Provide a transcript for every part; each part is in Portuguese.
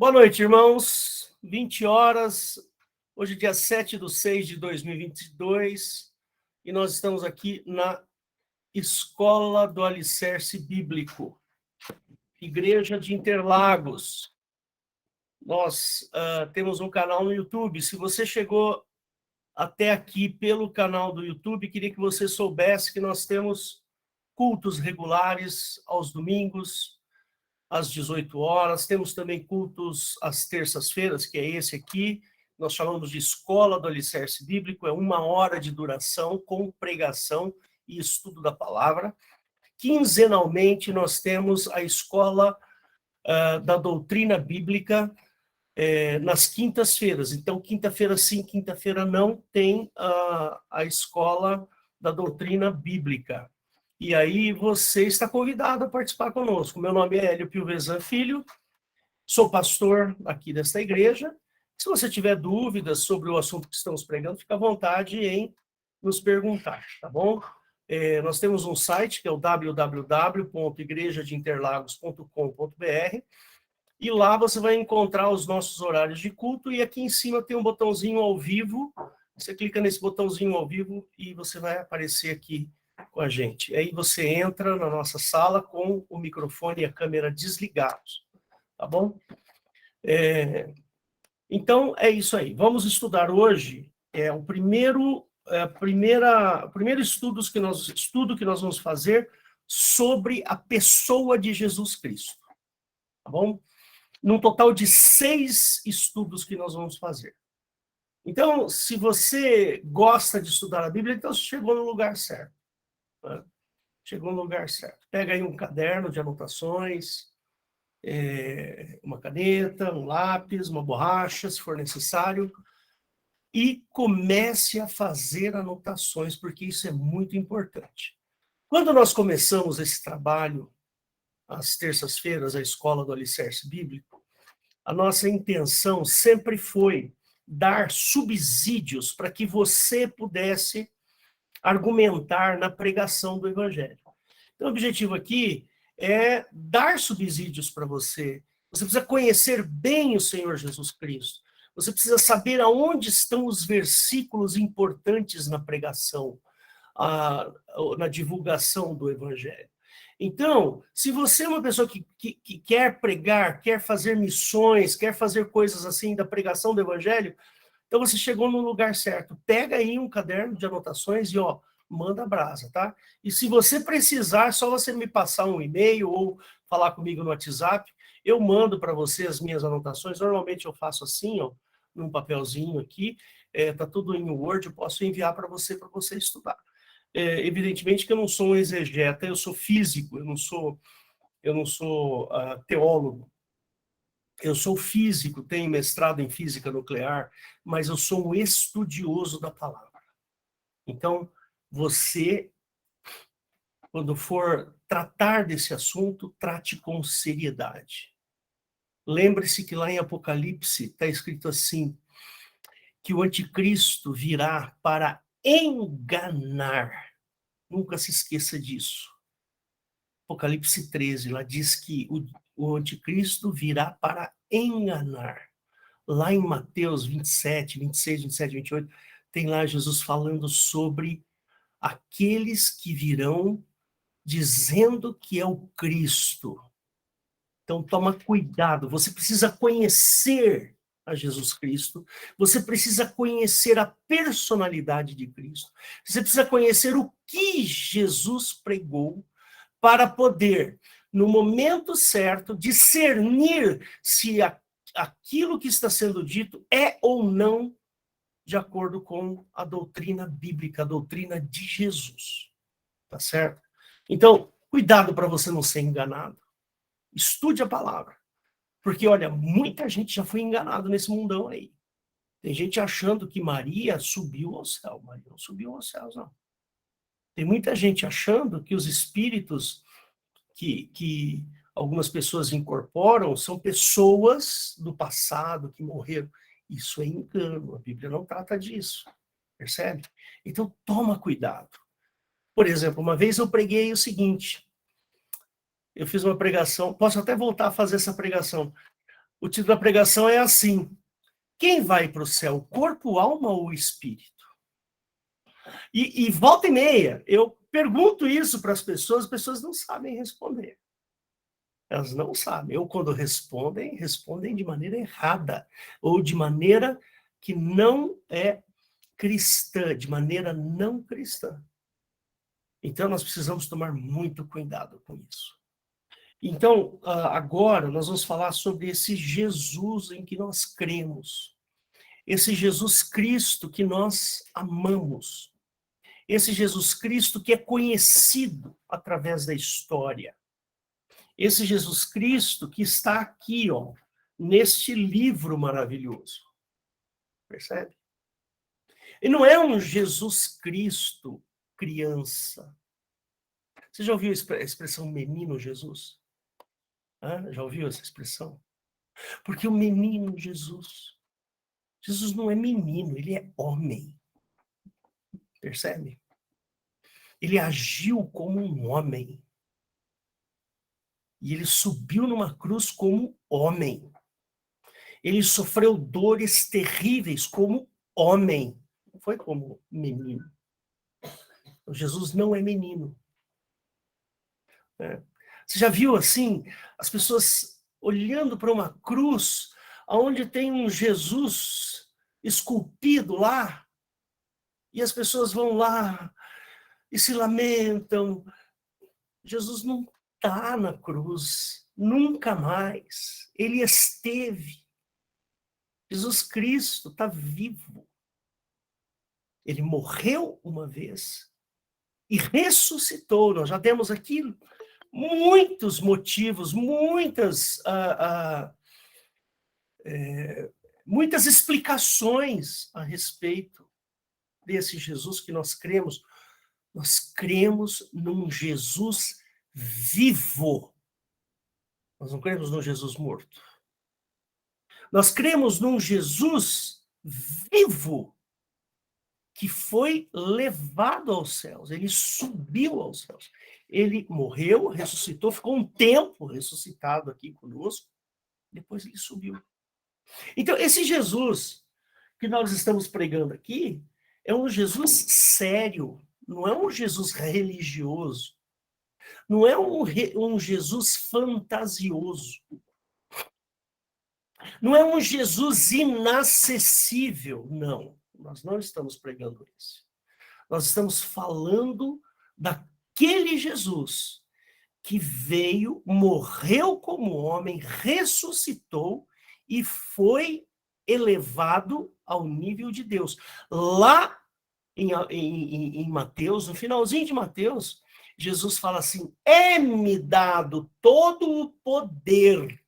Boa noite, irmãos. 20 horas, hoje dia 7/6/2022, e nós estamos aqui na Escola do Alicerce Bíblico, Igreja de Interlagos. Nós temos um canal no YouTube. Se você chegou até aqui pelo canal do YouTube, queria que você soubesse que nós temos cultos regulares aos domingos, às 18 horas. Temos também cultos às terças-feiras, que é esse aqui. Nós chamamos de Escola do Alicerce Bíblico. É 1 hora de duração, com pregação e estudo da palavra. Quinzenalmente, nós temos a Escola da Doutrina Bíblica nas quintas-feiras. Então, quinta-feira sim, quinta-feira não, tem a Escola da Doutrina Bíblica. E aí você está convidado a participar conosco. Meu nome é Hélio Pilvezan Filho, sou pastor aqui desta igreja. Se você tiver dúvidas sobre o assunto que estamos pregando, fica à vontade em nos perguntar, tá bom? Nós temos um site que é o www.igrejadeinterlagos.com.br, e lá você vai encontrar os nossos horários de culto, e aqui em cima tem um botãozinho ao vivo. Você clica nesse botãozinho ao vivo e você vai aparecer aqui com a gente. Aí você entra na nossa sala com o microfone e a câmera desligados, tá bom? Então, é isso aí. Vamos estudar hoje o primeiro estudo que nós vamos fazer sobre a pessoa de Jesus Cristo, tá bom? Num total de 6 estudos que nós vamos fazer. Então, se você gosta de estudar a Bíblia, então você chegou no lugar certo. Né? Chegou no lugar certo. Pega aí um caderno de anotações, uma caneta, um lápis, uma borracha, se for necessário, e comece a fazer anotações, porque isso é muito importante. Quando nós começamos esse trabalho, às terças-feiras, a Escola do Alicerce Bíblico, a nossa intenção sempre foi dar subsídios para que você pudesse argumentar na pregação do Evangelho. Então, o objetivo aqui é dar subsídios para você. Você precisa conhecer bem o Senhor Jesus Cristo. Você precisa saber aonde estão os versículos importantes na pregação, na divulgação do Evangelho. Então, se você é uma pessoa que quer pregar, quer fazer missões, quer fazer coisas assim da pregação do Evangelho, então você chegou no lugar certo. Pega aí um caderno de anotações e, manda brasa, tá? E se você precisar, é só você me passar um e-mail ou falar comigo no WhatsApp, eu mando para você as minhas anotações. Normalmente eu faço assim, num papelzinho aqui, tá tudo em Word, eu posso enviar para você estudar. Evidentemente que eu não sou um exegeta, eu sou físico, eu não sou teólogo. Eu sou físico, tenho mestrado em física nuclear, mas eu sou um estudioso da palavra. Então, você, quando for tratar desse assunto, trate com seriedade. Lembre-se que lá em Apocalipse está escrito assim, que o anticristo virá para enganar. Nunca se esqueça disso. Apocalipse 13, lá diz que o anticristo virá para enganar. Lá em Mateus 27, 26, 27, 28, tem lá Jesus falando sobre aqueles que virão dizendo que é o Cristo. Então, toma cuidado. Você precisa conhecer a Jesus Cristo. Você precisa conhecer a personalidade de Cristo. Você precisa conhecer o que Jesus pregou para poder, no momento certo, discernir se aquilo que está sendo dito é ou não de acordo com a doutrina bíblica, a doutrina de Jesus. Tá certo? Então, cuidado para você não ser enganado. Estude a palavra. Porque, olha, muita gente já foi enganado nesse mundão aí. Tem gente achando que Maria subiu ao céu. Maria não subiu aos céus, não. Tem muita gente achando que os espíritos que algumas pessoas incorporam são pessoas do passado que morreram. Isso é engano, a Bíblia não trata disso, percebe? Então, toma cuidado. Por exemplo, uma vez eu preguei o seguinte, eu fiz uma pregação, posso até voltar a fazer essa pregação. O título da pregação é assim: quem vai para o céu, corpo, alma ou espírito? E volta e meia, eu pergunto isso para as pessoas não sabem responder. Elas não sabem. Ou quando respondem, respondem de maneira errada, ou de maneira que não é cristã, de maneira não cristã. Então, nós precisamos tomar muito cuidado com isso. Então, agora, nós vamos falar sobre esse Jesus em que nós cremos. Esse Jesus Cristo que nós amamos. Esse Jesus Cristo que é conhecido através da história. Esse Jesus Cristo que está aqui, ó, neste livro maravilhoso. Percebe? E não é um Jesus Cristo criança. Você já ouviu a expressão menino Jesus? Já ouviu essa expressão? Porque o menino Jesus não é menino, ele é homem. Percebe? Ele agiu como um homem. E ele subiu numa cruz como homem. Ele sofreu dores terríveis como homem. Não foi como menino. Jesus não é menino. Você já viu assim, as pessoas olhando para uma cruz, onde tem um Jesus esculpido lá, e as pessoas vão lá e se lamentam. Jesus não está na cruz, nunca mais. Ele esteve. Jesus Cristo está vivo. Ele morreu uma vez e ressuscitou. Nós já demos aqui muitos motivos, muitas explicações a respeito desse Jesus que nós cremos. Nós cremos num Jesus vivo. Nós não cremos num Jesus morto. Nós cremos num Jesus vivo que foi levado aos céus. Ele subiu aos céus. Ele morreu, ressuscitou, ficou um tempo ressuscitado aqui conosco. Depois ele subiu. Então, esse Jesus que nós estamos pregando aqui é um Jesus sério, não é um Jesus religioso, não é um Jesus fantasioso, não é um Jesus inacessível, não. Nós não estamos pregando isso. Nós estamos falando daquele Jesus que veio, morreu como homem, ressuscitou e foi elevado ao nível de Deus. Lá em Mateus, no finalzinho de Mateus, Jesus fala assim: é-me dado todo o poder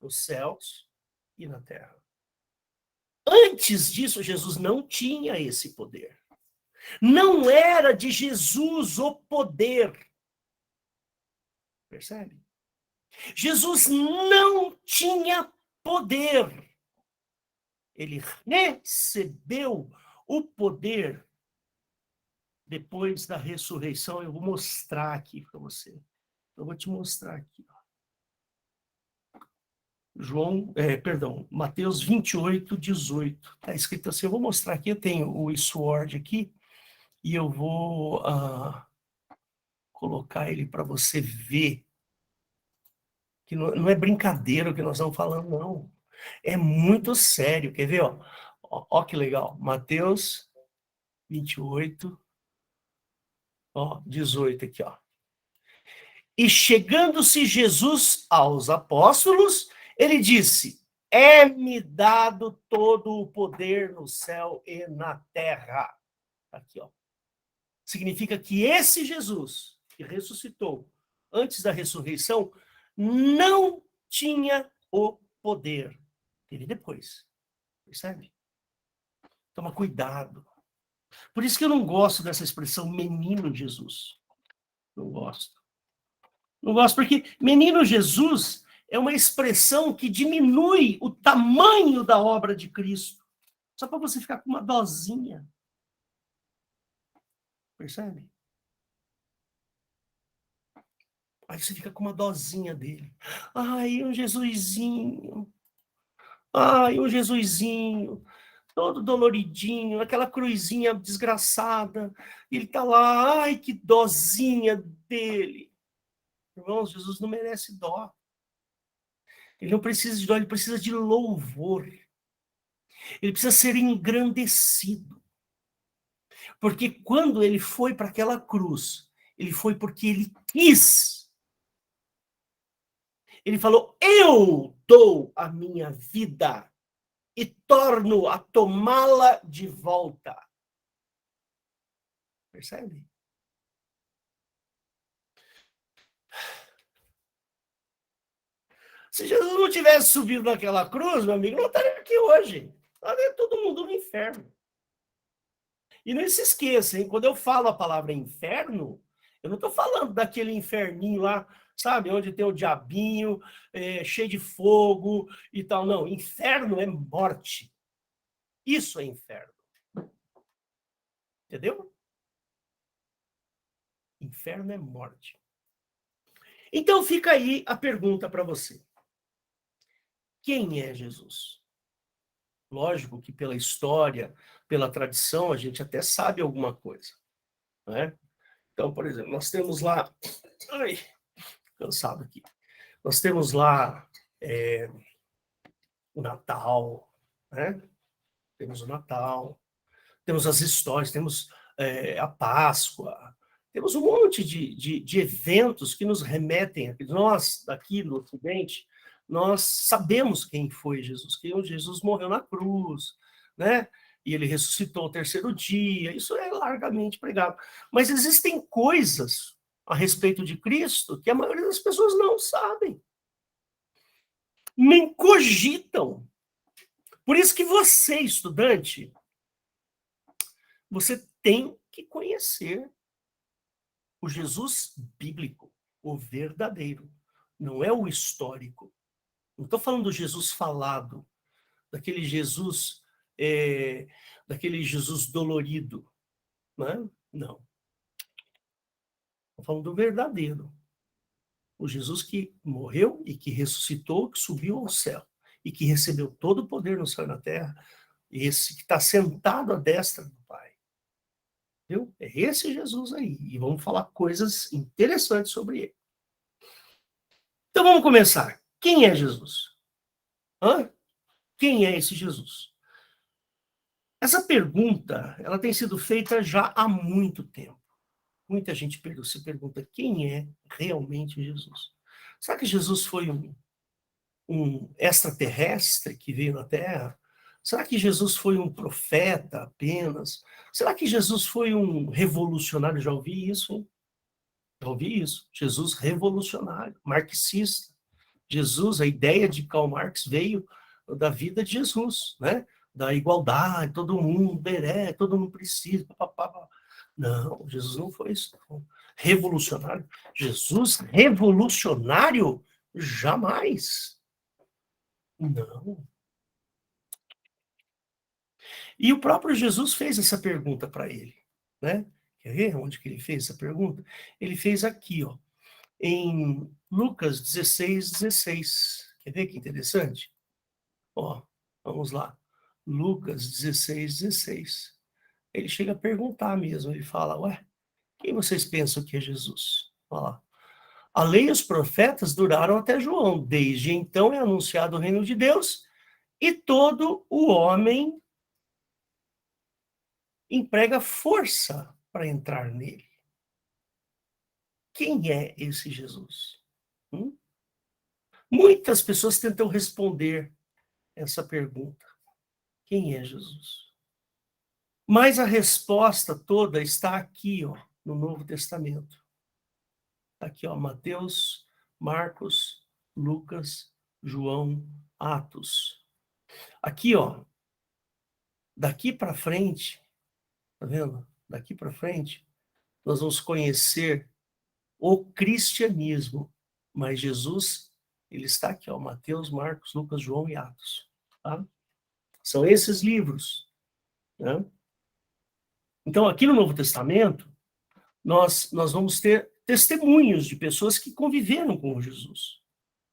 nos céus e na terra. Antes disso, Jesus não tinha esse poder. Não era de Jesus o poder. Percebe? Jesus não tinha poder. Ele recebeu o poder depois da ressurreição. Eu vou mostrar aqui para você. Eu vou te mostrar aqui. Mateus 28, 18. Está escrito assim, eu vou mostrar aqui, eu tenho o sword aqui, e eu vou colocar ele para você ver. Que não é brincadeira o que nós estamos falando, não. É muito sério. Quer ver? Ó que legal. Mateus 28, 18 aqui, ó. E chegando-se Jesus aos apóstolos, ele disse: é-me dado todo o poder no céu e na terra. Aqui, ó. Significa que esse Jesus que ressuscitou antes da ressurreição não tinha o poder. Teve depois. Percebe? Toma cuidado. Por isso que eu não gosto dessa expressão menino Jesus. Não gosto. Não gosto porque menino Jesus é uma expressão que diminui o tamanho da obra de Cristo. Só para você ficar com uma dosinha. Percebe? Aí você fica com uma dosinha dele. Ai, um Jesusinho. Ai, um Jesusinho. Todo doloridinho, aquela cruzinha desgraçada. Ele tá lá, ai, que dozinha dele. Irmãos, Jesus não merece dó. Ele não precisa de dó, ele precisa de louvor. Ele precisa ser engrandecido. Porque quando ele foi para aquela cruz, ele foi porque ele quis. Ele falou: eu dou a minha vida e torno a tomá-la de volta. Percebe? Se Jesus não tivesse subido naquela cruz, meu amigo, não estaria aqui hoje. Estaria todo mundo no inferno. E não se esqueça, hein? Quando eu falo a palavra inferno, eu não estou falando daquele inferninho lá, sabe, onde tem o diabinho, cheio de fogo e tal. Não, inferno é morte. Isso é inferno. Entendeu? Inferno é morte. Então fica aí a pergunta para você. Quem é Jesus? Lógico que pela história, pela tradição, a gente até sabe alguma coisa, né? Então, por exemplo, nós temos lá... Ai, cansado aqui. Nós temos lá o Natal, né? Temos o Natal, temos as histórias, temos a Páscoa, temos um monte de eventos que nos remetem. Nós, daqui no Ocidente, nós sabemos quem foi Jesus, que Jesus morreu na cruz, né? E ele ressuscitou ao terceiro dia, isso é largamente pregado. Mas existem coisas a respeito de Cristo que a maioria das pessoas não sabem, nem cogitam. Por isso que você, estudante, você tem que conhecer o Jesus bíblico, o verdadeiro. Não é o histórico. Não estou falando do Jesus falado, daquele Jesus, daquele Jesus dolorido. Né? Não. Estou falando do verdadeiro. O Jesus que morreu e que ressuscitou, que subiu ao céu e que recebeu todo o poder no céu e na terra. Esse que está sentado à destra do Pai. Entendeu? É esse Jesus aí. E vamos falar coisas interessantes sobre ele. Então vamos começar. Quem é Jesus? Hã? Quem é esse Jesus? Essa pergunta, ela tem sido feita já há muito tempo. Muita gente se pergunta quem é realmente Jesus. Será que Jesus foi um extraterrestre que veio na Terra? Será que Jesus foi um profeta apenas? Será que Jesus foi um revolucionário? Já ouvi isso, hein? Já ouvi isso. Jesus revolucionário, marxista. Jesus, a ideia de Karl Marx veio da vida de Jesus, né? Da igualdade, todo mundo merece, todo mundo precisa. Papapá. Não, Jesus não foi isso. Não. Revolucionário. Jesus revolucionário? Jamais. Não. E o próprio Jesus fez essa pergunta para ele, né? Quer ver onde que ele fez essa pergunta? Ele fez aqui, ó, em Lucas 16:16. Quer ver que interessante? Ó, vamos lá. Lucas 16:16. Ele chega a perguntar mesmo, ele fala, ué, quem vocês pensam que é Jesus? Olha lá. A lei e os profetas duraram até João. Desde então é anunciado o reino de Deus e todo o homem emprega força para entrar nele. Quem é esse Jesus? Muitas pessoas tentam responder essa pergunta. Quem é Jesus? Mas a resposta toda está aqui, ó, no Novo Testamento. Aqui, ó, Mateus, Marcos, Lucas, João, Atos. Aqui, ó, daqui para frente, tá vendo? Daqui para frente, nós vamos conhecer o cristianismo. Mas Jesus, ele está aqui, ó, Mateus, Marcos, Lucas, João e Atos. Tá? São esses livros. Né? Então, aqui no Novo Testamento, nós vamos ter testemunhos de pessoas que conviveram com Jesus,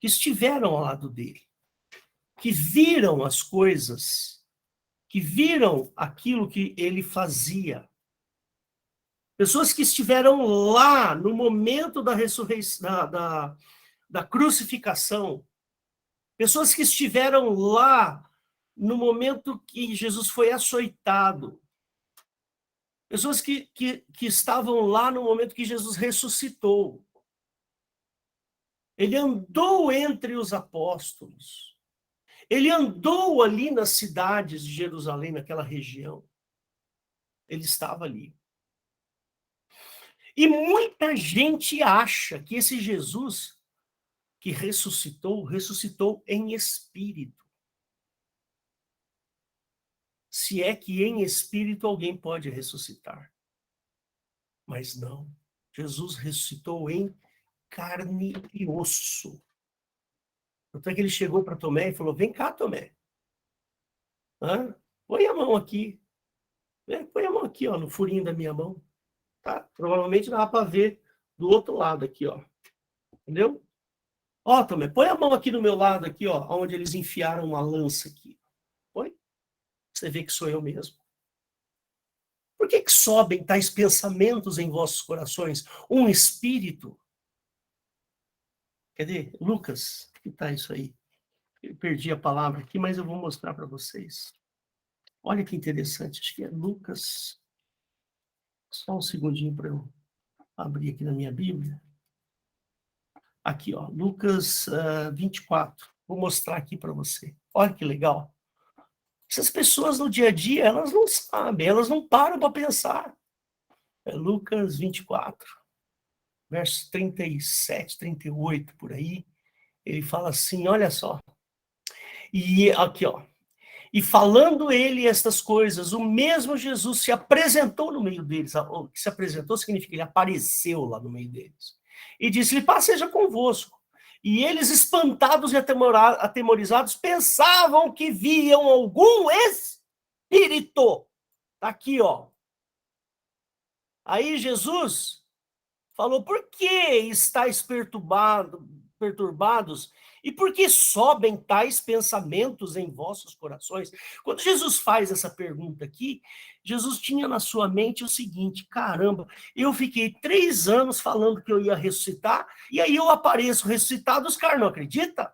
que estiveram ao lado dele, que viram as coisas, que viram aquilo que ele fazia. Pessoas que estiveram lá no momento da ressurreição, da crucificação. Pessoas que estiveram lá no momento que Jesus foi açoitado. Pessoas que estavam lá no momento que Jesus ressuscitou. Ele andou entre os apóstolos. Ele andou ali nas cidades de Jerusalém, naquela região. Ele estava ali. E muita gente acha que esse Jesus que ressuscitou, ressuscitou em espírito. Se é que em espírito alguém pode ressuscitar. Mas não. Jesus ressuscitou em carne e osso. Tanto é que ele chegou para Tomé e falou: vem cá, Tomé. Põe a mão aqui. Põe a mão aqui, ó, no furinho da minha mão. Tá? Provavelmente dá para ver do outro lado aqui, ó. Entendeu? Ó, Tomé, põe a mão aqui no meu lado, aqui, ó, onde eles enfiaram uma lança aqui. Põe. Você vê que sou eu mesmo. Por que sobem tais pensamentos em vossos corações? Um espírito. Cadê? Lucas, que tá isso aí? Eu perdi a palavra aqui, mas eu vou mostrar para vocês. Olha que interessante, acho que é Lucas. Só um segundinho para eu abrir aqui na minha Bíblia. Aqui, ó, Lucas 24. Vou mostrar aqui para você. Olha que legal. Essas pessoas no dia a dia, elas não sabem, elas não param para pensar. É Lucas 24, versos 37, 38, por aí. Ele fala assim, olha só. E aqui, ó. E falando ele estas coisas, o mesmo Jesus se apresentou no meio deles. O que se apresentou significa que ele apareceu lá no meio deles. E disse-lhe, paz seja convosco. E eles, espantados e atemorizados, pensavam que viam algum espírito. Tá aqui, ó. Aí Jesus falou, por que estáis perturbados? E por que sobem tais pensamentos em vossos corações? Quando Jesus faz essa pergunta aqui, Jesus tinha na sua mente o seguinte, caramba, eu fiquei 3 anos falando que eu ia ressuscitar, e aí eu apareço ressuscitado, os caras não acreditam?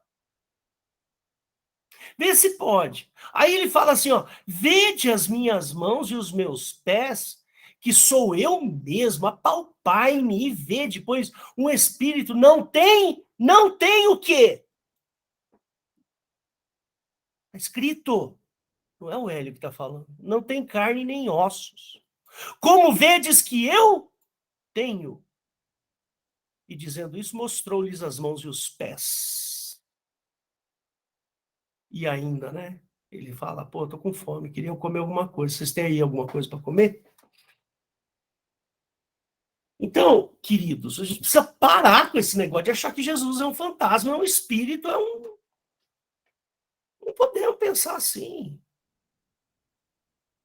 Vê se pode. Aí ele fala assim, ó, vede as minhas mãos e os meus pés, que sou eu mesmo, apalpai-me e vede, pois um espírito não tem o quê? Está escrito, não é o Hélio que está falando, não tem carne nem ossos. Como vedes que eu tenho? E dizendo isso, mostrou-lhes as mãos e os pés. E ainda, né? Ele fala, pô, tô com fome, queria comer alguma coisa. Vocês têm aí alguma coisa para comer? Então, queridos, a gente precisa parar com esse negócio de achar que Jesus é um fantasma, é um espírito, Não podemos pensar assim.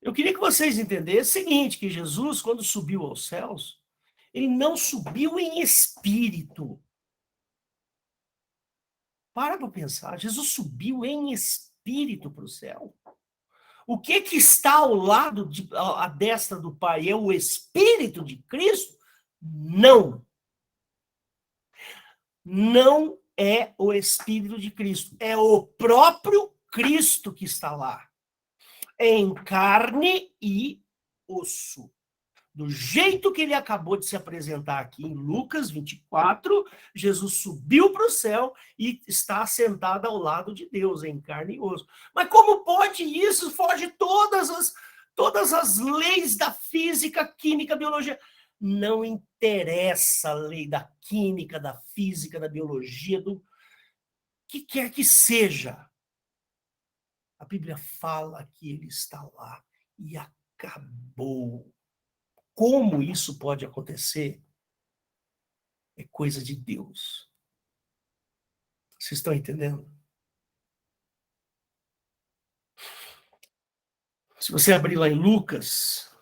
Eu queria que vocês entendessem o seguinte, que Jesus, quando subiu aos céus, ele não subiu em espírito. Para pensar, Jesus subiu em espírito para o céu. O que está ao lado, à destra do Pai, é o Espírito de Cristo? Não. Não é o Espírito de Cristo, é o próprio Cristo que está lá, em carne e osso. Do jeito que ele acabou de se apresentar aqui em Lucas 24, Jesus subiu para o céu e está sentado ao lado de Deus, em carne e osso. Mas como pode isso? Foge todas as leis da física, química, biologia. Não interessa a lei da química, da física, da biologia, do que quer que seja. A Bíblia fala que ele está lá e acabou. Como isso pode acontecer? É coisa de Deus. Vocês estão entendendo? Se você abrir lá em Lucas,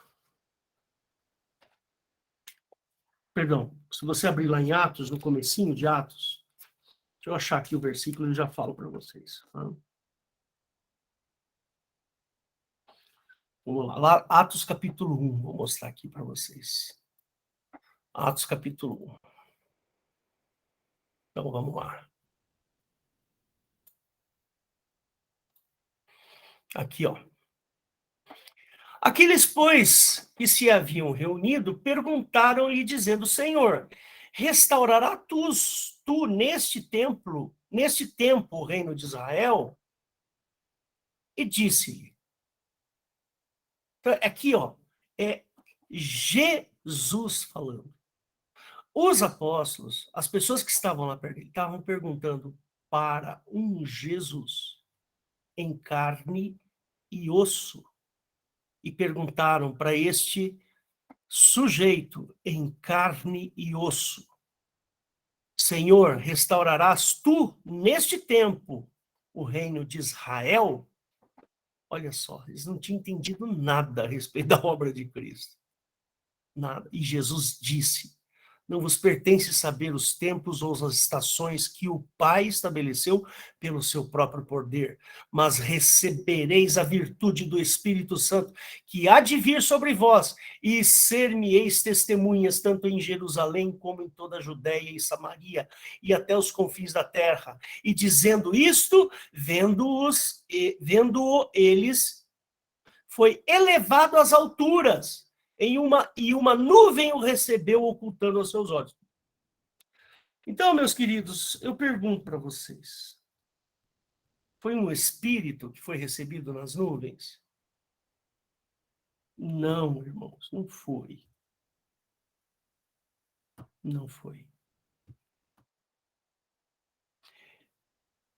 Perdão, se você abrir lá em Atos, no comecinho de Atos, deixa eu achar aqui o versículo e já falo para vocês. Tá? Vamos lá, Atos capítulo 1, vou mostrar aqui para vocês. Atos capítulo 1. Então, vamos lá. Aqui, ó. Aqueles, pois, que se haviam reunido, perguntaram-lhe, dizendo, Senhor, restaurará tu neste tempo o reino de Israel? E disse-lhe, então, aqui, ó, é Jesus falando. Os apóstolos, as pessoas que estavam lá perto dele, estavam perguntando para um Jesus em carne e osso. E perguntaram para este sujeito em carne e osso, Senhor, restaurarás tu, neste tempo, o reino de Israel? Olha só, eles não tinham entendido nada a respeito da obra de Cristo. Nada. E Jesus disse, não vos pertence saber os tempos ou as estações que o Pai estabeleceu pelo seu próprio poder, mas recebereis a virtude do Espírito Santo, que há de vir sobre vós, e ser-me-eis testemunhas, tanto em Jerusalém, como em toda a Judéia e Samaria, e até os confins da terra. E dizendo isto, vendo-o eles, foi elevado às alturas, e uma nuvem o recebeu, ocultando os seus olhos. Então, meus queridos, eu pergunto para vocês, foi um espírito que foi recebido nas nuvens? Não, irmãos, não foi. Não foi.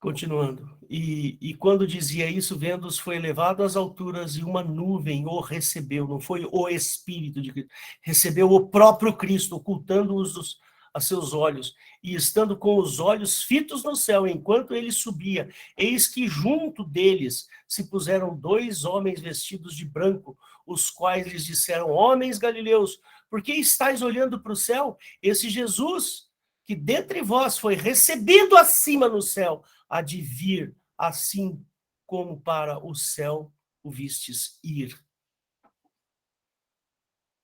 Continuando. E quando dizia isso, vendo-os, foi elevado às alturas e uma nuvem o recebeu. Não foi o Espírito de Cristo. Recebeu o próprio Cristo, ocultando-os a seus olhos. E estando com os olhos fitos no céu, enquanto ele subia, eis que junto deles se puseram 2 homens vestidos de branco, os quais lhes disseram, homens galileus, por que estáis olhando para o céu? Esse Jesus, que dentre vós foi recebido acima no céu, há de vir, assim como para o céu o vistes ir.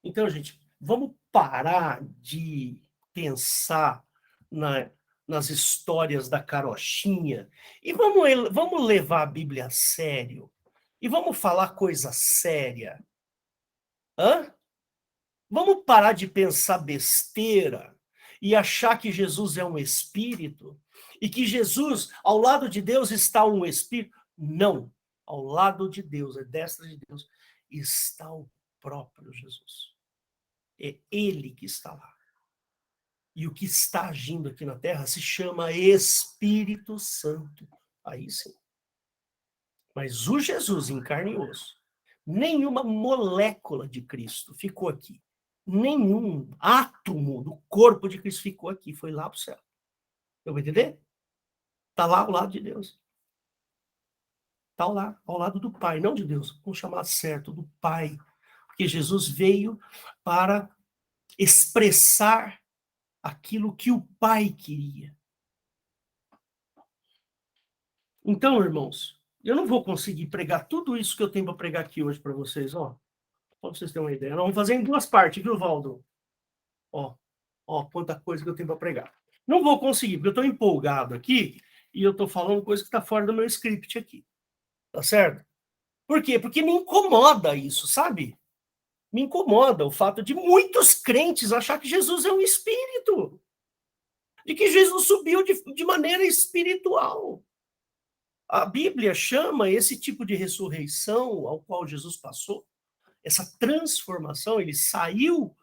Então, gente, vamos parar de pensar nas histórias da carochinha e vamos levar a Bíblia a sério e vamos falar coisa séria. Hã? Vamos parar de pensar besteira e achar que Jesus é um espírito e que Jesus, ao lado de Deus, está um espírito. Não. Ao lado de Deus, à destra de Deus, está o próprio Jesus. É ele que está lá. E o que está agindo aqui na Terra se chama Espírito Santo. Aí sim. Mas o Jesus em carne e osso, nenhuma molécula de Cristo ficou aqui. Nenhum átomo do corpo de Cristo ficou aqui. Foi lá para o céu. Eu vou entender? Está lá ao lado de Deus. Está lá, ao lado do Pai, não de Deus. Vamos chamar certo, do Pai. Porque Jesus veio para expressar aquilo que o Pai queria. Então, irmãos, eu não vou conseguir pregar tudo isso que eu tenho para pregar aqui hoje para vocês, ó. Para vocês terem uma ideia. Nós vamos fazer em 2 partes, viu, Valdo? Ó, quanta coisa que eu tenho para pregar. Não vou conseguir, porque eu estou empolgado aqui e eu estou falando coisa que está fora do meu script aqui. Tá certo? Por quê? Porque me incomoda isso, sabe? Me incomoda o fato de muitos crentes achar que Jesus é um espírito. De que Jesus subiu de maneira espiritual. A Bíblia chama esse tipo de ressurreição ao qual Jesus passou, essa transformação, ele saiu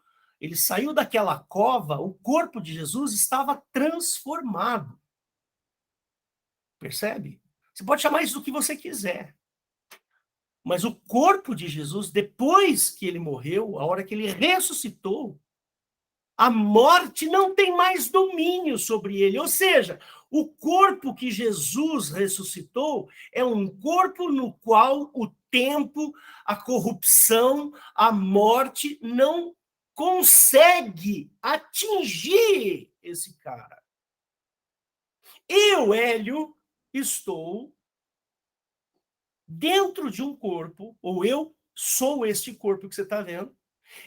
daquela cova, o corpo de Jesus estava transformado. Percebe? Você pode chamar isso do que você quiser. Mas o corpo de Jesus, depois que ele morreu, a hora que ele ressuscitou, a morte não tem mais domínio sobre ele. Ou seja, o corpo que Jesus ressuscitou é um corpo no qual o tempo, a corrupção, a morte não consegue atingir esse cara. Eu, Hélio, estou dentro de um corpo, ou eu sou este corpo que você está vendo,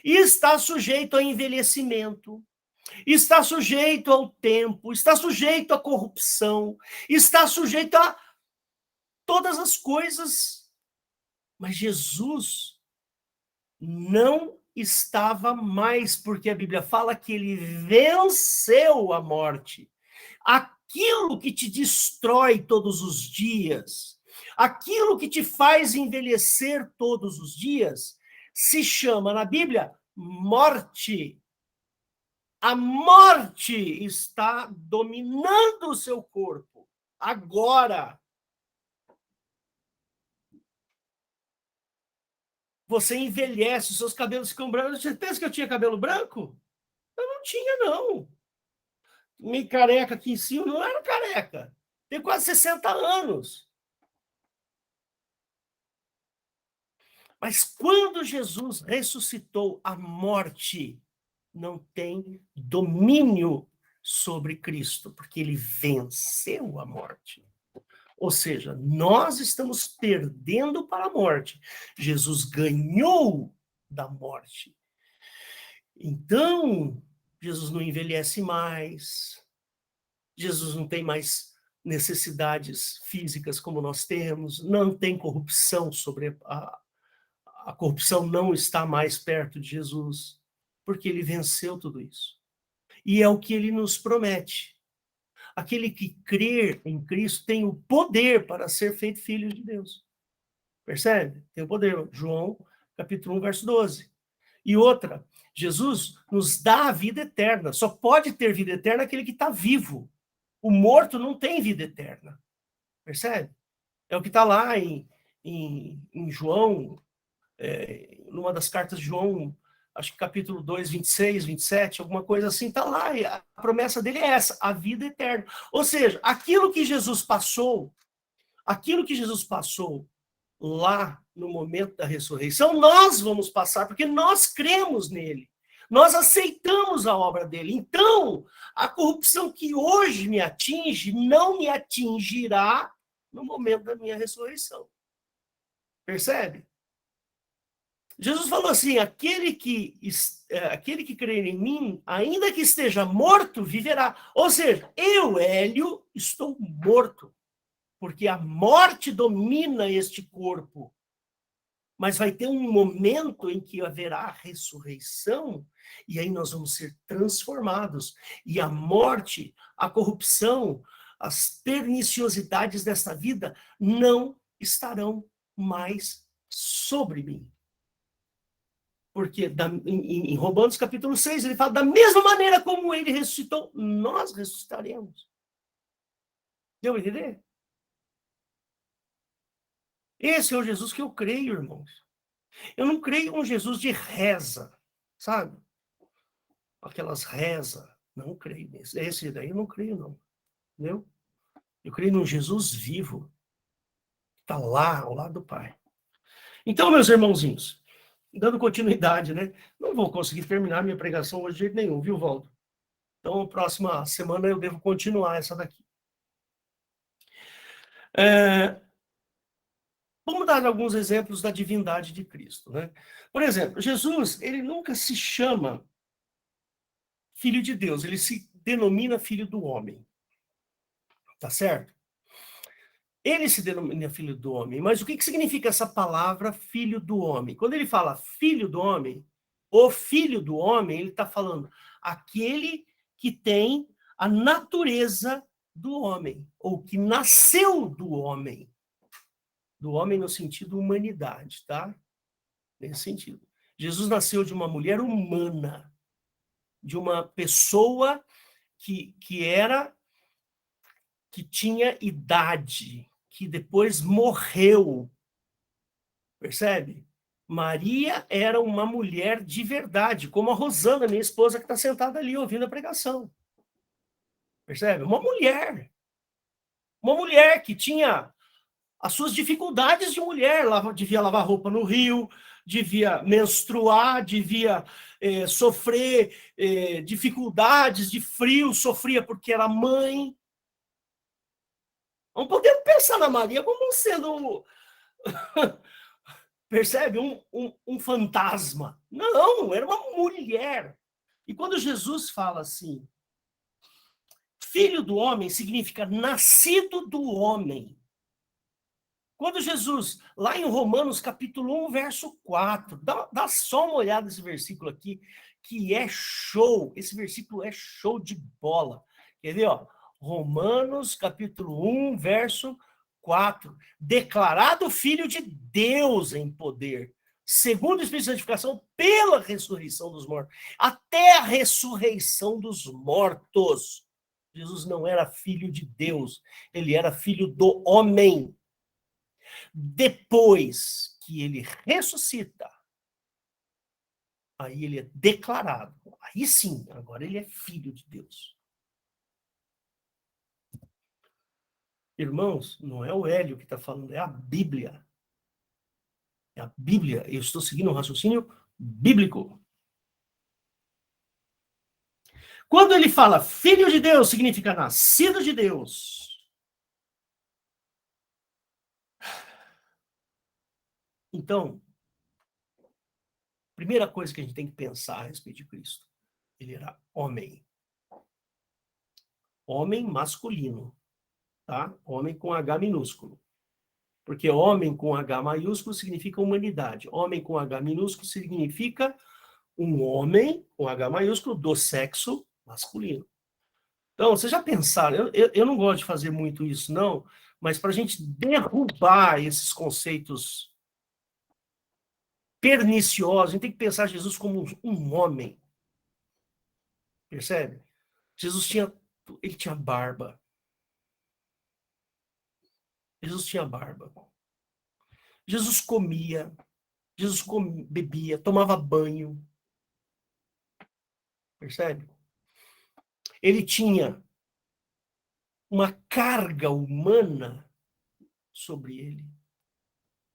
e está sujeito a envelhecimento, está sujeito ao tempo, está sujeito à corrupção, está sujeito a todas as coisas. Mas Jesus não estava mais, porque a Bíblia fala que ele venceu a morte. Aquilo que te destrói todos os dias, aquilo que te faz envelhecer todos os dias, se chama na Bíblia morte. A morte está dominando o seu corpo agora. Você envelhece, os seus cabelos ficam brancos. Você pensa que eu tinha cabelo branco? Eu não tinha, não. Meio careca aqui em cima, não era careca. Tenho quase 60 anos. Mas quando Jesus ressuscitou, a morte não tem domínio sobre Cristo, porque ele venceu a morte. Ou seja, nós estamos perdendo para a morte. Jesus ganhou da morte. Então, Jesus não envelhece mais. Jesus não tem mais necessidades físicas como nós temos. Não tem corrupção sobre a corrupção não está mais perto de Jesus, porque ele venceu tudo isso. E é o que ele nos promete. Aquele que crer em Cristo tem o poder para ser feito filho de Deus. Percebe? Tem o poder. João, capítulo 1, verso 12. E outra, Jesus nos dá a vida eterna. Só pode ter vida eterna aquele que está vivo. O morto não tem vida eterna. Percebe? É o que está lá em João, numa das cartas de João, acho que capítulo 2, 26, 27, alguma coisa assim, está lá. E a promessa dele é essa, a vida eterna. Ou seja, aquilo que Jesus passou lá no momento da ressurreição, nós vamos passar, porque nós cremos nele. Nós aceitamos a obra dele. Então, a corrupção que hoje me atinge não me atingirá no momento da minha ressurreição. Percebe? Jesus falou assim: aquele que crer em mim, ainda que esteja morto, viverá. Ou seja, eu, Hélio, estou morto, porque a morte domina este corpo. Mas vai ter um momento em que haverá ressurreição, e aí nós vamos ser transformados. E a morte, a corrupção, as perniciosidades desta vida não estarão mais sobre mim. Porque em Romanos capítulo 6, ele fala, da mesma maneira como ele ressuscitou, nós ressuscitaremos. Deu a entender? Esse é o Jesus que eu creio, irmãos. Eu não creio em um Jesus de reza, sabe? Aquelas reza. Não creio nesse. Esse daí eu não creio, não. Entendeu? Eu creio num Jesus vivo. Que está lá, ao lado do Pai. Então, meus irmãozinhos, dando continuidade, né? Não vou conseguir terminar minha pregação hoje de jeito nenhum, viu, Valdo? Então, próxima semana eu devo continuar essa daqui. Vamos dar alguns exemplos da divindade de Cristo, né? Por exemplo, Jesus, ele nunca se chama filho de Deus, ele se denomina filho do homem. Tá certo? Ele se denomina filho do homem, mas o que significa essa palavra filho do homem? Quando ele fala filho do homem, o filho do homem, ele está falando aquele que tem a natureza do homem, ou que nasceu do homem. Do homem no sentido humanidade, tá? Nesse sentido. Jesus nasceu de uma mulher humana, de uma pessoa que tinha idade, que depois morreu. Percebe? Maria era uma mulher de verdade, como a Rosana, minha esposa, que está sentada ali ouvindo a pregação. Percebe? Uma mulher. Uma mulher que tinha as suas dificuldades de mulher, devia lavar roupa no rio, devia menstruar, devia sofrer dificuldades de frio, sofria porque era mãe. Não podemos pensar na Maria como sendo, percebe, um fantasma. Não, era uma mulher. E quando Jesus fala assim, filho do homem significa nascido do homem. Quando Jesus, lá em Romanos capítulo 1, verso 4, dá só uma olhada nesse versículo aqui, que é show, esse versículo é show de bola. Quer ver, ó? Romanos capítulo 1, verso 4. Declarado filho de Deus em poder, segundo o Espírito de santificação, pela ressurreição dos mortos. Até a ressurreição dos mortos. Jesus não era filho de Deus, ele era filho do homem. Depois que ele ressuscita, aí ele é declarado. Aí sim, agora ele é filho de Deus. Irmãos, não é o Hélio que está falando, é a Bíblia. É a Bíblia. Eu estou seguindo um raciocínio bíblico. Quando ele fala filho de Deus, significa nascido de Deus. Então, primeira coisa que a gente tem que pensar a respeito de Cristo, ele era homem. Homem masculino, tá? Homem com H minúsculo. Porque homem com H maiúsculo significa humanidade. Homem com H minúsculo significa um homem com H maiúsculo do sexo masculino. Então, vocês já pensaram, eu não gosto de fazer muito isso, não, mas para a gente derrubar esses conceitos perniciosos, a gente tem que pensar Jesus como um homem. Percebe? Jesus ele tinha barba. Jesus tinha barba. Jesus comia. Jesus bebia, tomava banho. Percebe? Ele tinha uma carga humana sobre ele.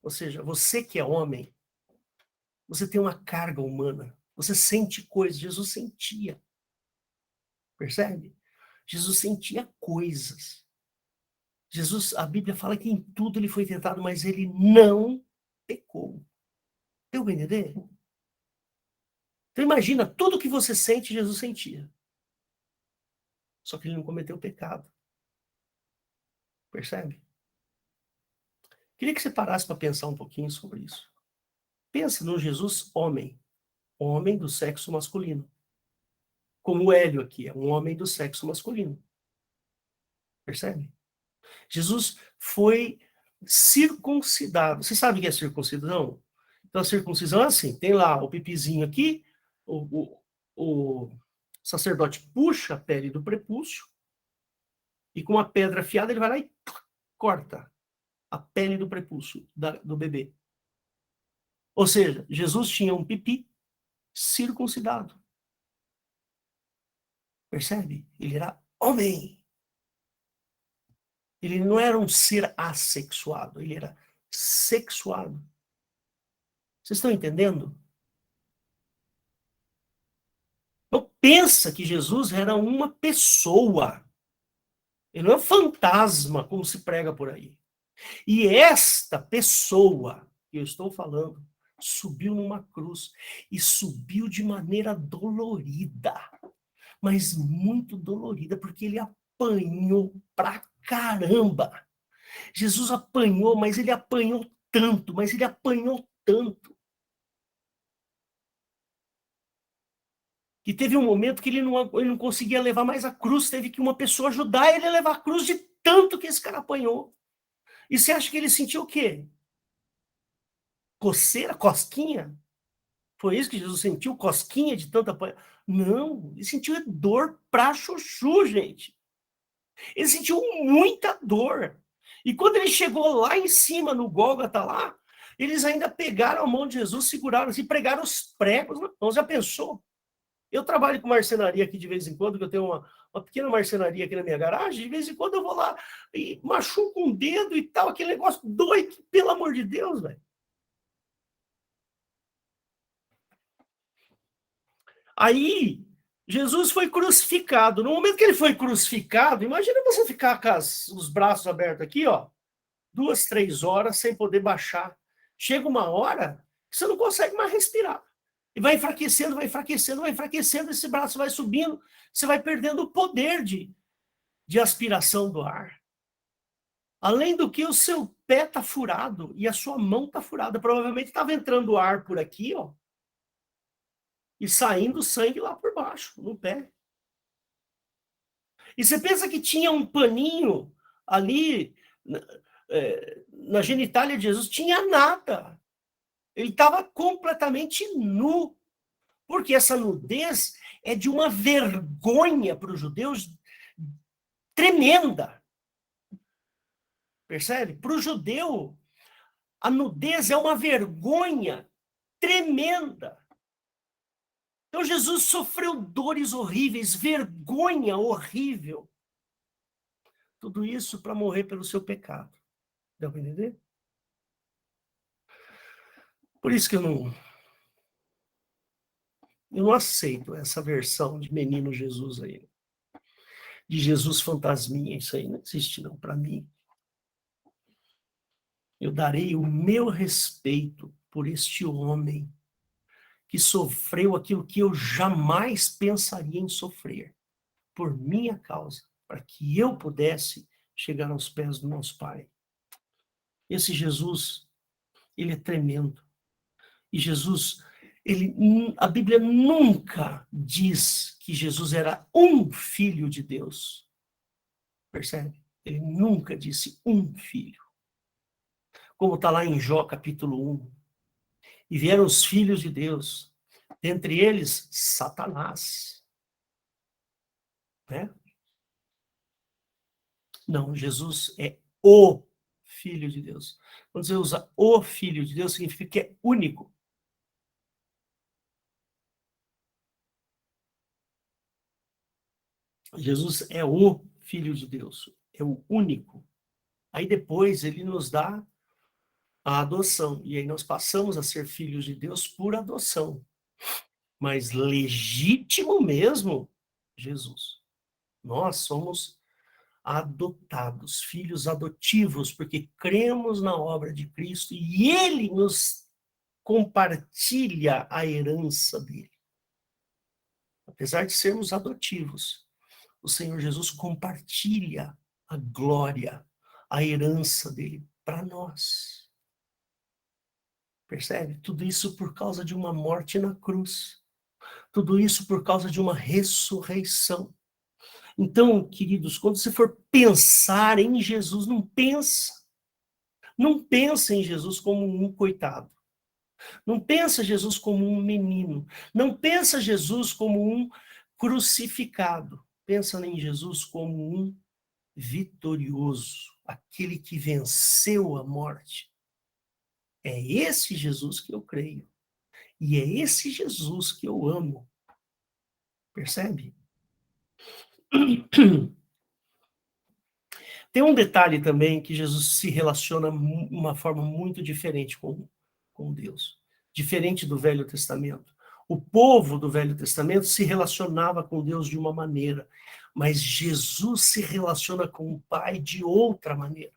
Ou seja, você que é homem, você tem uma carga humana. Você sente coisas. Jesus sentia. Percebe? Jesus sentia coisas. Jesus, a Bíblia fala que em tudo ele foi tentado, mas ele não pecou. Deu para entender? Então imagina, tudo que você sente, Jesus sentia. Só que ele não cometeu pecado. Percebe? Queria que você parasse para pensar um pouquinho sobre isso. Pensa no Jesus homem. Homem do sexo masculino. Como o Hélio aqui, é um homem do sexo masculino. Percebe? Jesus foi circuncidado. Você sabe o que é circuncisão? Então, a circuncisão é assim, tem lá o pipizinho aqui, o sacerdote puxa a pele do prepúcio e com uma pedra afiada ele vai lá e corta a pele do prepúcio do bebê. Ou seja, Jesus tinha um pipi circuncidado. Percebe? Ele era homem. Ele não era um ser assexuado, ele era sexuado. Vocês estão entendendo? Então pensa que Jesus era uma pessoa. Ele não é um fantasma, como se prega por aí. E esta pessoa que eu estou falando subiu numa cruz e subiu de maneira dolorida, mas muito dolorida, porque ele apanhou pra caramba. Jesus apanhou, mas ele apanhou tanto, que teve um momento que ele não conseguia levar mais a cruz, teve que uma pessoa ajudar ele a levar a cruz de tanto que esse cara apanhou. E você acha que ele sentiu o quê? Coceira, cosquinha? Foi isso que Jesus sentiu? Cosquinha de tanta apanha? Não, ele sentiu dor pra chuchu, gente. Ele sentiu muita dor. E quando ele chegou lá em cima, no Gólgota lá, eles ainda pegaram a mão de Jesus, seguraram assim, pregaram os pregos. Não, já pensou? Eu trabalho com marcenaria aqui de vez em quando, que eu tenho uma pequena marcenaria aqui na minha garagem, de vez em quando eu vou lá e machuco um dedo e tal, aquele negócio doido, pelo amor de Deus, velho. Aí, Jesus foi crucificado. No momento que ele foi crucificado, imagina você ficar com os braços abertos aqui, ó, 2, 3 horas sem poder baixar. Chega uma hora que você não consegue mais respirar. E vai enfraquecendo, vai enfraquecendo, vai enfraquecendo, esse braço vai subindo, você vai perdendo o poder de aspiração do ar. Além do que o seu pé está furado e a sua mão está furada. Provavelmente estava entrando ar por aqui, ó, e saindo sangue lá por baixo, no pé. E você pensa que tinha um paninho ali na genitália de Jesus? Tinha nada. Ele estava completamente nu. Porque essa nudez é de uma vergonha para os judeus tremenda. Percebe? Para o judeu, a nudez é uma vergonha tremenda. Então Jesus sofreu dores horríveis, vergonha horrível. Tudo isso para morrer pelo seu pecado. Dá para entender? Por isso que eu não aceito essa versão de menino Jesus aí. De Jesus fantasminha, isso aí não existe não para mim. Eu darei o meu respeito por este homem que sofreu aquilo que eu jamais pensaria em sofrer, por minha causa, para que eu pudesse chegar aos pés do nosso Pai. Esse Jesus, ele é tremendo. E Jesus, a Bíblia nunca diz que Jesus era um filho de Deus. Percebe? Ele nunca disse um filho. Como está lá em Jó, capítulo 1. E vieram os filhos de Deus, dentre eles, Satanás. Né? Não, Jesus é o Filho de Deus. Quando você usa o Filho de Deus, significa que é único. Jesus é o Filho de Deus, é o único. Aí depois ele nos dá a adoção, e aí nós passamos a ser filhos de Deus por adoção. Mas legítimo mesmo, Jesus. Nós somos adotados, filhos adotivos, porque cremos na obra de Cristo e Ele nos compartilha a herança dele. Apesar de sermos adotivos, o Senhor Jesus compartilha a glória, a herança dele para nós. Percebe? Tudo isso por causa de uma morte na cruz. Tudo isso por causa de uma ressurreição. Então, queridos, quando você for pensar em Jesus, não pensa em Jesus como um coitado. Não pensa Jesus como um menino. Não pensa Jesus como um crucificado. Pensa em Jesus como um vitorioso, aquele que venceu a morte. É esse Jesus que eu creio. E é esse Jesus que eu amo. Percebe? Tem um detalhe também que Jesus se relaciona de uma forma muito diferente com Deus. Diferente do Velho Testamento. O povo do Velho Testamento se relacionava com Deus de uma maneira, mas Jesus se relaciona com o Pai de outra maneira.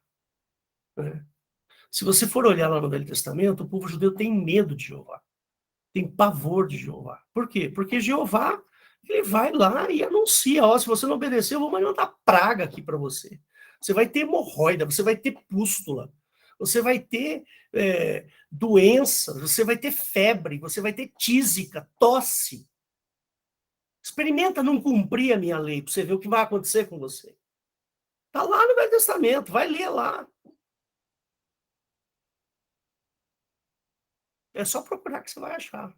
Né? Se você for olhar lá no Velho Testamento, o povo judeu tem medo de Jeová. Tem pavor de Jeová. Por quê? Porque Jeová, ele vai lá e anuncia, ó, se você não obedecer, eu vou mandar praga aqui para você. Você vai ter hemorroida, você vai ter pústula, você vai ter doença, você vai ter febre, você vai ter tísica, tosse. Experimenta não cumprir a minha lei, para você ver o que vai acontecer com você. Está lá no Velho Testamento, vai ler lá. É só procurar que você vai achar.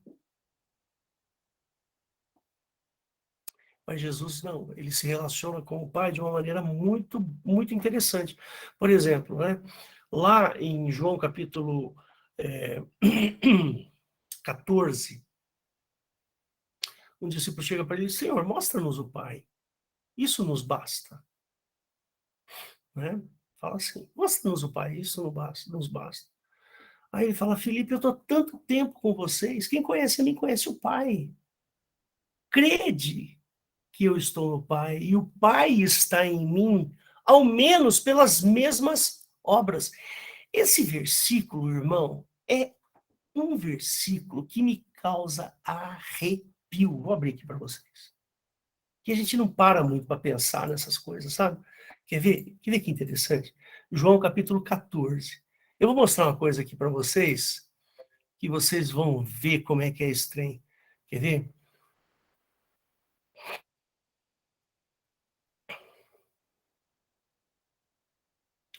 Mas Jesus não, ele se relaciona com o Pai de uma maneira muito, muito interessante. Por exemplo, né, lá em João capítulo 14, um discípulo chega para ele e diz, Senhor, mostra-nos o Pai. Isso nos basta. Né? Fala assim, mostra-nos o Pai, isso nos basta. Aí ele fala, Filipe, eu estou tanto tempo com vocês, quem conhece a mim conhece o Pai. crede que eu estou no Pai e o Pai está em mim, ao menos pelas mesmas obras. Esse versículo, irmão, é um versículo que me causa arrepio. Vou abrir aqui para vocês. Que a gente não para muito para pensar nessas coisas, sabe? Quer ver? Quer ver que interessante? João capítulo 14. Eu vou mostrar uma coisa aqui para vocês, que vocês vão ver como é que é estranho. Quer ver?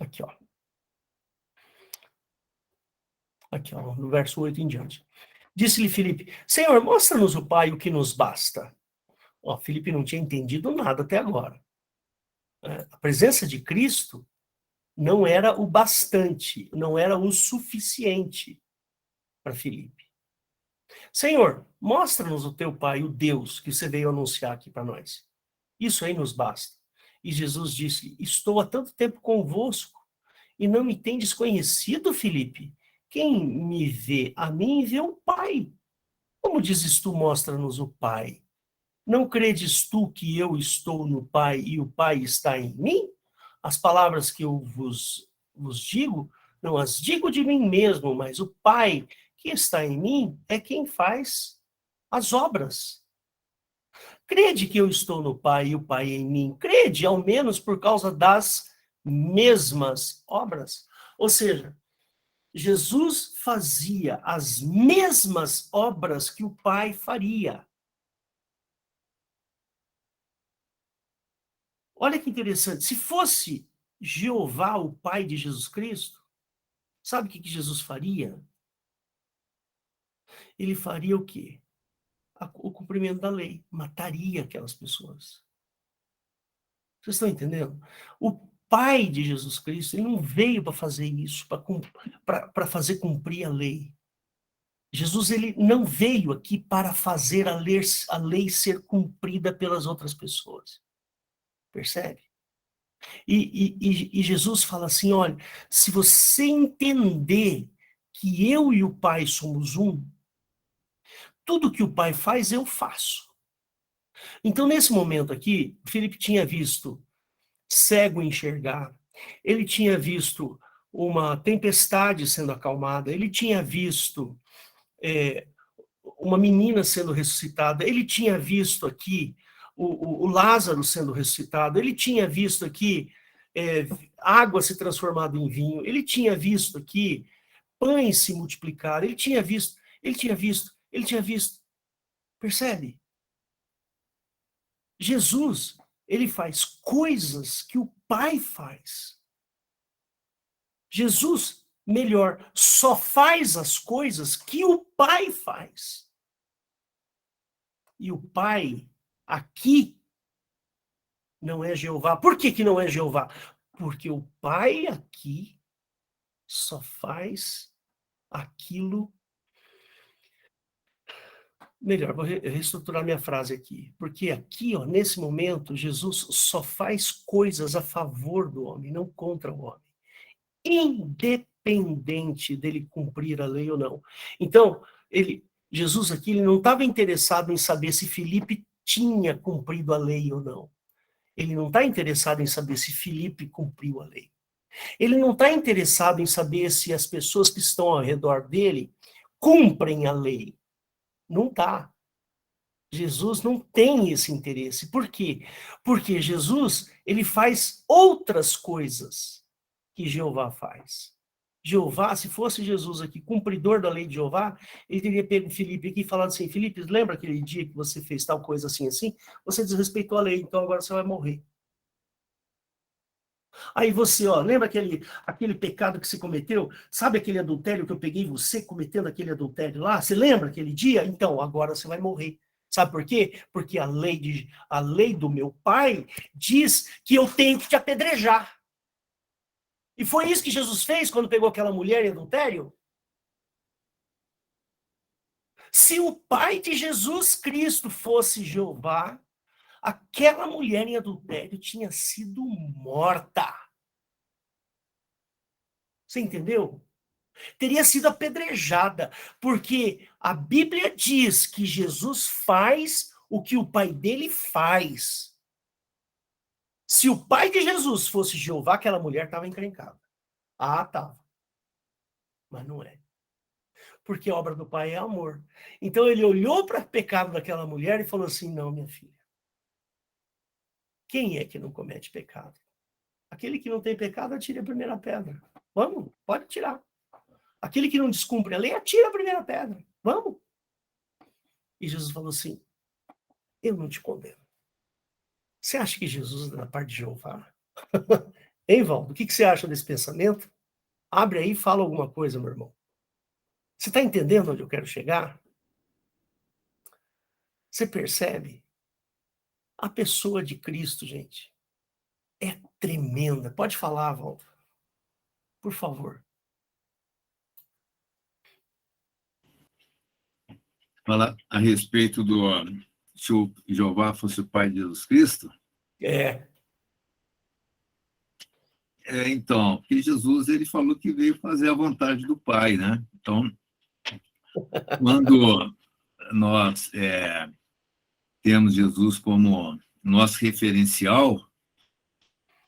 Aqui, ó. Aqui, ó, no verso 8 em diante. Disse-lhe Filipe: Senhor, mostra-nos o Pai, o que nos basta. Ó, Filipe não tinha entendido nada até agora. A presença de Cristo não era o bastante, não era o suficiente para Filipe. Senhor, mostra-nos o teu Pai, o Deus que você veio anunciar aqui para nós. Isso aí nos basta. E Jesus disse: Estou há tanto tempo convosco e não me tendes conhecido, Filipe? Quem me vê a mim, vê o Pai. Como dizes tu, mostra-nos o Pai? Não credes tu que eu estou no Pai e o Pai está em mim? As palavras que eu vos digo, não as digo de mim mesmo, mas o Pai que está em mim é quem faz as obras. Crede que eu estou no Pai e o Pai em mim. Crede, ao menos por causa das mesmas obras. Ou seja, Jesus fazia as mesmas obras que o Pai faria. Olha que interessante. Se fosse Jeová, o Pai de Jesus Cristo, sabe o que Jesus faria? Ele faria o quê? O cumprimento da lei. Mataria aquelas pessoas. Vocês estão entendendo? O Pai de Jesus Cristo, ele não veio para fazer isso, para fazer cumprir a lei. Jesus, ele não veio aqui para fazer a lei ser cumprida pelas outras pessoas. Percebe? E Jesus fala assim, olha, se você entender que eu e o Pai somos um, tudo que o Pai faz, eu faço. Então, nesse momento aqui, Filipe tinha visto cego enxergar, ele tinha visto uma tempestade sendo acalmada, ele tinha visto uma menina sendo ressuscitada, ele tinha visto aqui o Lázaro sendo ressuscitado, ele tinha visto aqui água se transformando em vinho, ele tinha visto aqui pães se multiplicar, ele tinha visto, ele tinha visto, ele tinha visto. Percebe? Jesus, ele faz coisas que o Pai faz. Jesus, melhor, só faz as coisas que o Pai faz. E o Pai, aqui, não é Jeová. Por que que não é Jeová? Porque o Pai aqui só faz aquilo. Melhor, vou reestruturar minha frase aqui. Porque aqui, ó, nesse momento, Jesus só faz coisas a favor do homem, não contra o homem. Independente dele cumprir a lei ou não. Então, Jesus aqui, ele não estava interessado em saber se Filipe tinha cumprido a lei ou não. Ele não está interessado em saber se Filipe cumpriu a lei. Ele não está interessado em saber se as pessoas que estão ao redor dele cumprem a lei. Não está. Jesus não tem esse interesse. Por quê? Porque Jesus, ele faz outras coisas que Jeová faz. Jeová, se fosse Jesus aqui, cumpridor da lei de Jeová, ele teria pego Filipe aqui e falado assim, Filipe, lembra aquele dia que você fez tal coisa assim, assim? Você desrespeitou a lei, então agora você vai morrer. Aí você, ó, lembra aquele pecado que você cometeu? Sabe aquele adultério que eu peguei você cometendo aquele adultério lá? Você lembra aquele dia? Então, agora você vai morrer. Sabe por quê? Porque a lei do meu pai diz que eu tenho que te apedrejar. E foi isso que Jesus fez quando pegou aquela mulher em adultério? Se o pai de Jesus Cristo fosse Jeová, aquela mulher em adultério tinha sido morta. Você entendeu? Teria sido apedrejada, porque a Bíblia diz que Jesus faz o que o pai dele faz. Se o pai de Jesus fosse Jeová, aquela mulher estava encrencada. Ah, estava. Mas não é. Porque a obra do pai é amor. Então ele olhou para o pecado daquela mulher e falou assim: não, minha filha. Quem é que não comete pecado? Aquele que não tem pecado, atire a primeira pedra. Vamos, pode tirar. Aquele que não descumpre a lei, atira a primeira pedra. Vamos. E Jesus falou assim: eu não te condeno. Você acha que Jesus é da parte de Jeová? Hein, Valdo? O que você acha desse pensamento? Abre aí e fala alguma coisa, meu irmão. Você está entendendo onde eu quero chegar? Você percebe? A pessoa de Cristo, gente, é tremenda. Pode falar, Valdo. Por favor. Falar a respeito do se o Jeová fosse o pai de Jesus Cristo. Então, porque Jesus ele falou que veio fazer a vontade do Pai, né? Então, quando nós temos Jesus como nosso referencial,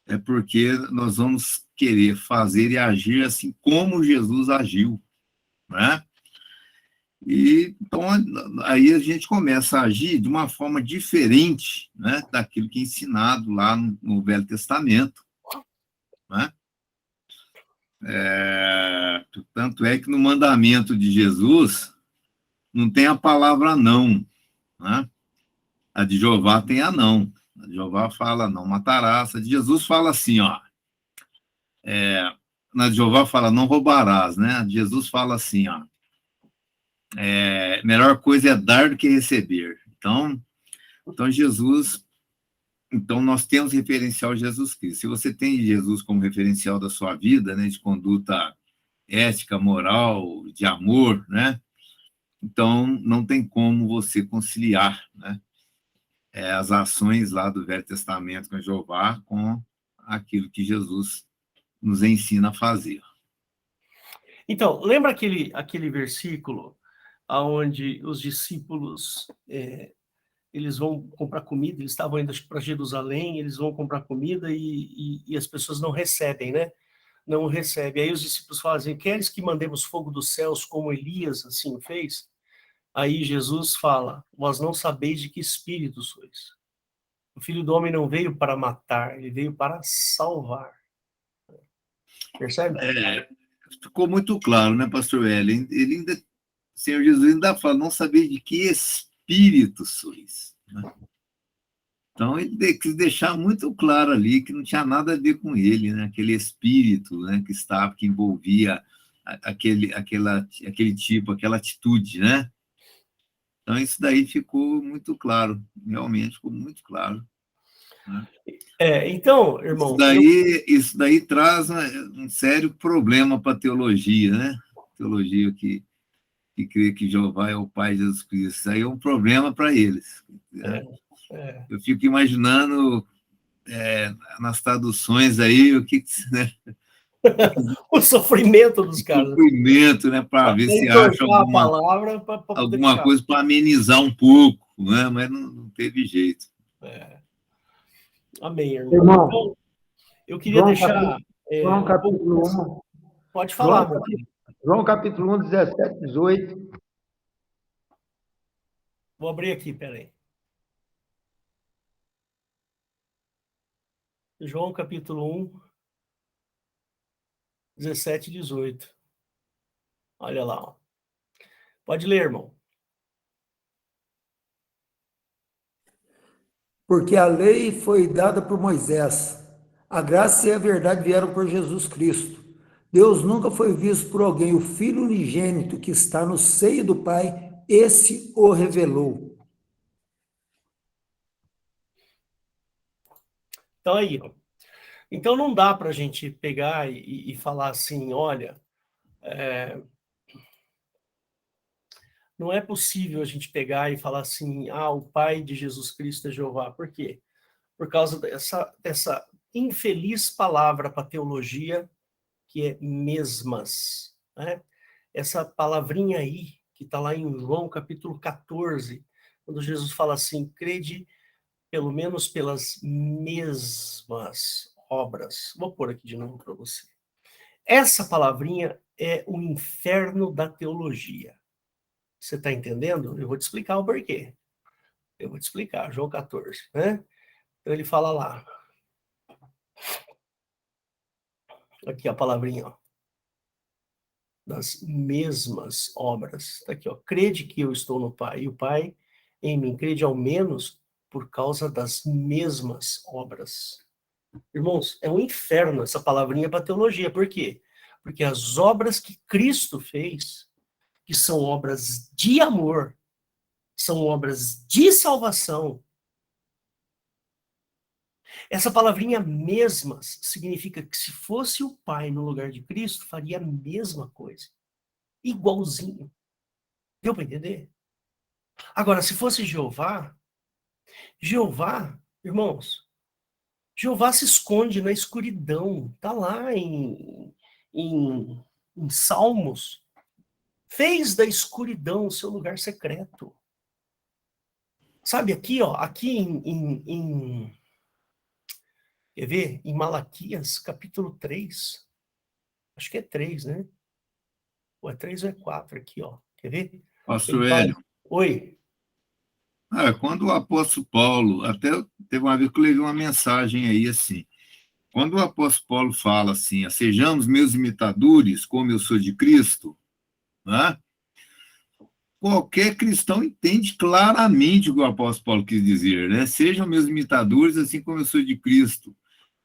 é porque nós vamos querer fazer e agir assim como Jesus agiu, né? E então aí a gente começa a agir de uma forma diferente, né, daquilo que é ensinado lá no Velho Testamento, né? Tanto é que no mandamento de Jesus não tem a palavra não, né? A de Jeová tem a não. A de Jeová fala não matarás. A de Jesus fala assim, ó. Na de Jeová fala não roubarás, né? A de Jesus fala assim, ó. Melhor coisa é dar do que receber. Então Jesus, então nós temos referencial Jesus Cristo. Se você tem Jesus como referencial da sua vida, né, de conduta ética, moral, de amor, né? Então não tem como você conciliar, né, as ações lá do Velho Testamento com Jeová com aquilo que Jesus nos ensina a fazer. Então, lembra aquele versículo onde os discípulos eles vão comprar comida, eles estavam indo para Jerusalém, eles vão comprar comida e as pessoas não recebem, né? Não recebem. Aí os discípulos falam assim: queres que mandemos fogo dos céus como Elias assim fez? Aí Jesus fala: vós não sabeis de que espírito sois. O Filho do Homem não veio para matar, ele veio para salvar. Percebe? Ficou muito claro, né, pastor Hélio? Ele ainda, o Senhor Jesus ainda fala, não saber de que espírito sois, né? Então, ele quis deixar muito claro ali que não tinha nada a ver com ele, né? Aquele espírito, né, que envolvia aquele tipo, aquela atitude, né? Então, isso daí ficou muito claro, realmente ficou muito claro, né? Então, Isso irmão, daí traz um sério problema para a teologia, né? Teologia que crê que Jeová é o Pai de Jesus Cristo. Isso aí é um problema para eles, né? Eu fico imaginando nas traduções aí né? o sofrimento dos O caras. sofrimento, né? Para ver se acha Entortar a palavra para poder alguma ficar. coisa para amenizar um pouco, né? Mas não teve jeito. Amém, irmão. Irmão, Então, eu queria deixar João um pouco. capítulo 1. Pode falar, meu. João capítulo 1, 17, 18. Vou abrir aqui, peraí. João capítulo 1, 17 e 18. Olha lá. Ó. Pode ler, irmão. Porque a lei foi dada por Moisés. A graça e a verdade vieram por Jesus Cristo. Deus nunca foi visto por alguém. O Filho unigênito que está no seio do Pai, esse o revelou. Então aí, ó. Então não dá para a gente pegar e falar assim, olha, não é possível a gente pegar e falar assim, o Pai de Jesus Cristo é Jeová. Por quê? Por causa dessa infeliz palavra para teologia, que é mesmas, né? Essa palavrinha aí, que está lá em João capítulo 14, Quando Jesus fala assim, crede pelo menos pelas mesmas obras. Vou pôr aqui de novo para você. Essa palavrinha é o inferno da teologia. Você está entendendo? Eu vou te explicar o porquê. Eu vou te explicar, João 14, né? Então ele fala lá. Aqui a palavrinha, ó. Das mesmas obras. Está aqui, ó. Crede que eu estou no Pai, e o Pai em mim. Crede ao menos por causa das mesmas obras. Irmãos, é um inferno essa palavrinha para teologia. Por quê? Porque as obras que Cristo fez, que são obras de amor, são obras de salvação. Essa palavrinha mesmas significa que se fosse o Pai no lugar de Cristo, faria a mesma coisa. Igualzinho. Deu para entender? Agora, se fosse Jeová, irmãos, Jeová se esconde na escuridão. Está lá em Salmos. Fez da escuridão o seu lugar secreto. Sabe, aqui, ó, aqui quer ver? Em Malaquias, capítulo 3. Acho que é 3, né? Ou é 3 ou é 4 aqui, ó. Quer ver? Pastor Hélio, Oi. quando o apóstolo Paulo, até teve uma vez que eu levei uma mensagem aí assim, quando o apóstolo Paulo fala assim, sejamos meus imitadores, como eu sou de Cristo, né? Qualquer cristão entende claramente o que o apóstolo Paulo quis dizer, né? Sejam meus imitadores, assim como eu sou de Cristo.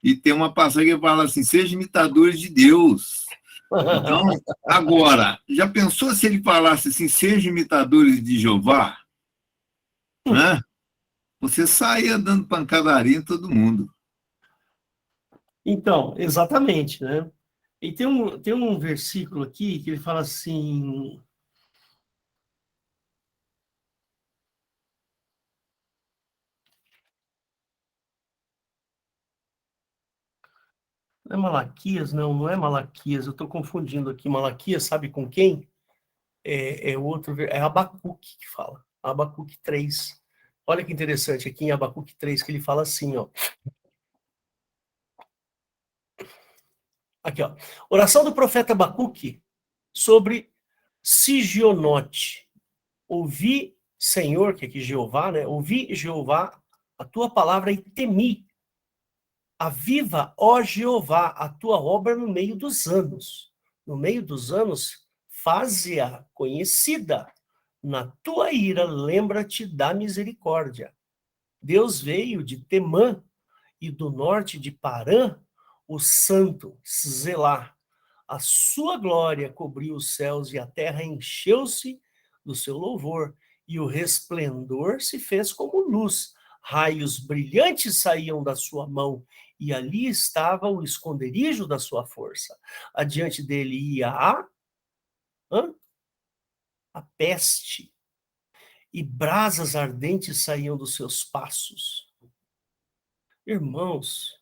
E tem uma passagem que fala assim, sejam imitadores de Deus. Então, agora, já pensou se ele falasse assim, sejam imitadores de Jeová? Né? Você saía dando pancadaria em todo mundo. Então, exatamente, né? E tem um versículo aqui que ele fala assim... Não é Malaquias, não é Malaquias, eu estou confundindo aqui. Malaquias, sabe com quem? É Abacuque que fala. Abacuque 3. Olha que interessante, aqui em Abacuque 3, que ele fala assim, ó. Aqui, ó. Oração do profeta Abacuque sobre Sigionote. Ouvi, Senhor, que aqui Jeová, né? Ouvi, Jeová, a tua palavra e temi. Aviva, ó Jeová, a tua obra no meio dos anos. No meio dos anos, faze-a conhecida. Na tua ira, lembra-te da misericórdia. Deus veio de Temã e do norte de Parã, o santo, Zelá. A sua glória cobriu os céus e a terra encheu-se do seu louvor, e o resplendor se fez como luz. Raios brilhantes saíam da sua mão, e ali estava o esconderijo da sua força. Adiante dele ia a peste, e brasas ardentes saíam dos seus passos. Irmãos,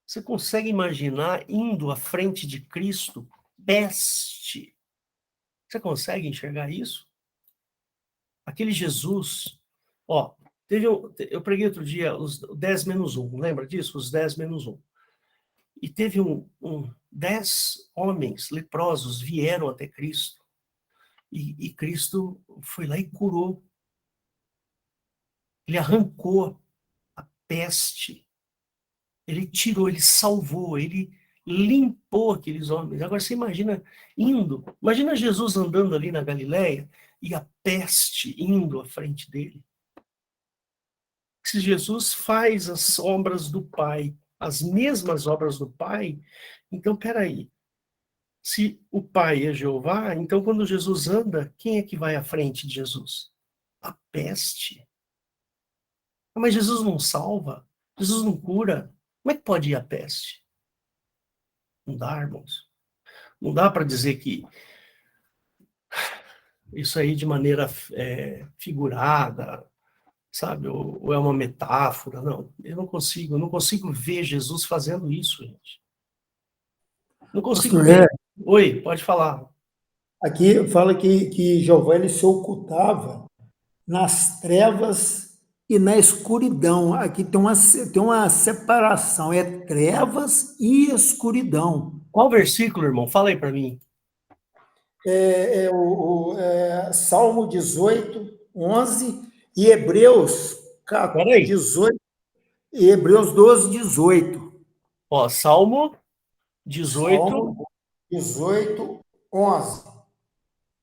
você consegue imaginar indo à frente de Cristo peste? Você consegue enxergar isso? Aquele Jesus, ó, eu preguei outro dia os 10 menos 1, lembra disso? Os 10 menos 1. E teve 10 homens leprosos vieram até Cristo. E Cristo foi lá e curou. Ele arrancou a peste. Ele tirou, ele salvou, ele limpou aqueles homens. Agora você imagina Jesus andando ali na Galileia e a peste indo à frente dele. Se Jesus faz as obras do Pai, as mesmas obras do Pai, então peraí. Se o Pai é Jeová, então quando Jesus anda, quem é que vai à frente de Jesus? A peste. Mas Jesus não salva, Jesus não cura. Como é que pode ir a peste? Não dá, irmãos. Não dá para dizer que isso aí de maneira figurada, sabe? Ou é uma metáfora. Não, eu não consigo ver Jesus fazendo isso, gente. Não consigo Pastor, ver. Oi, pode falar. aqui fala que Jeová ele se ocultava nas trevas e na escuridão. Aqui tem uma separação, é trevas e escuridão. Qual versículo, irmão? Fala aí para mim. Salmo 18, 11 e Hebreus Peraí. 18, e Hebreus 12, 18. Ó, Salmo 18, Salmo 18, 11.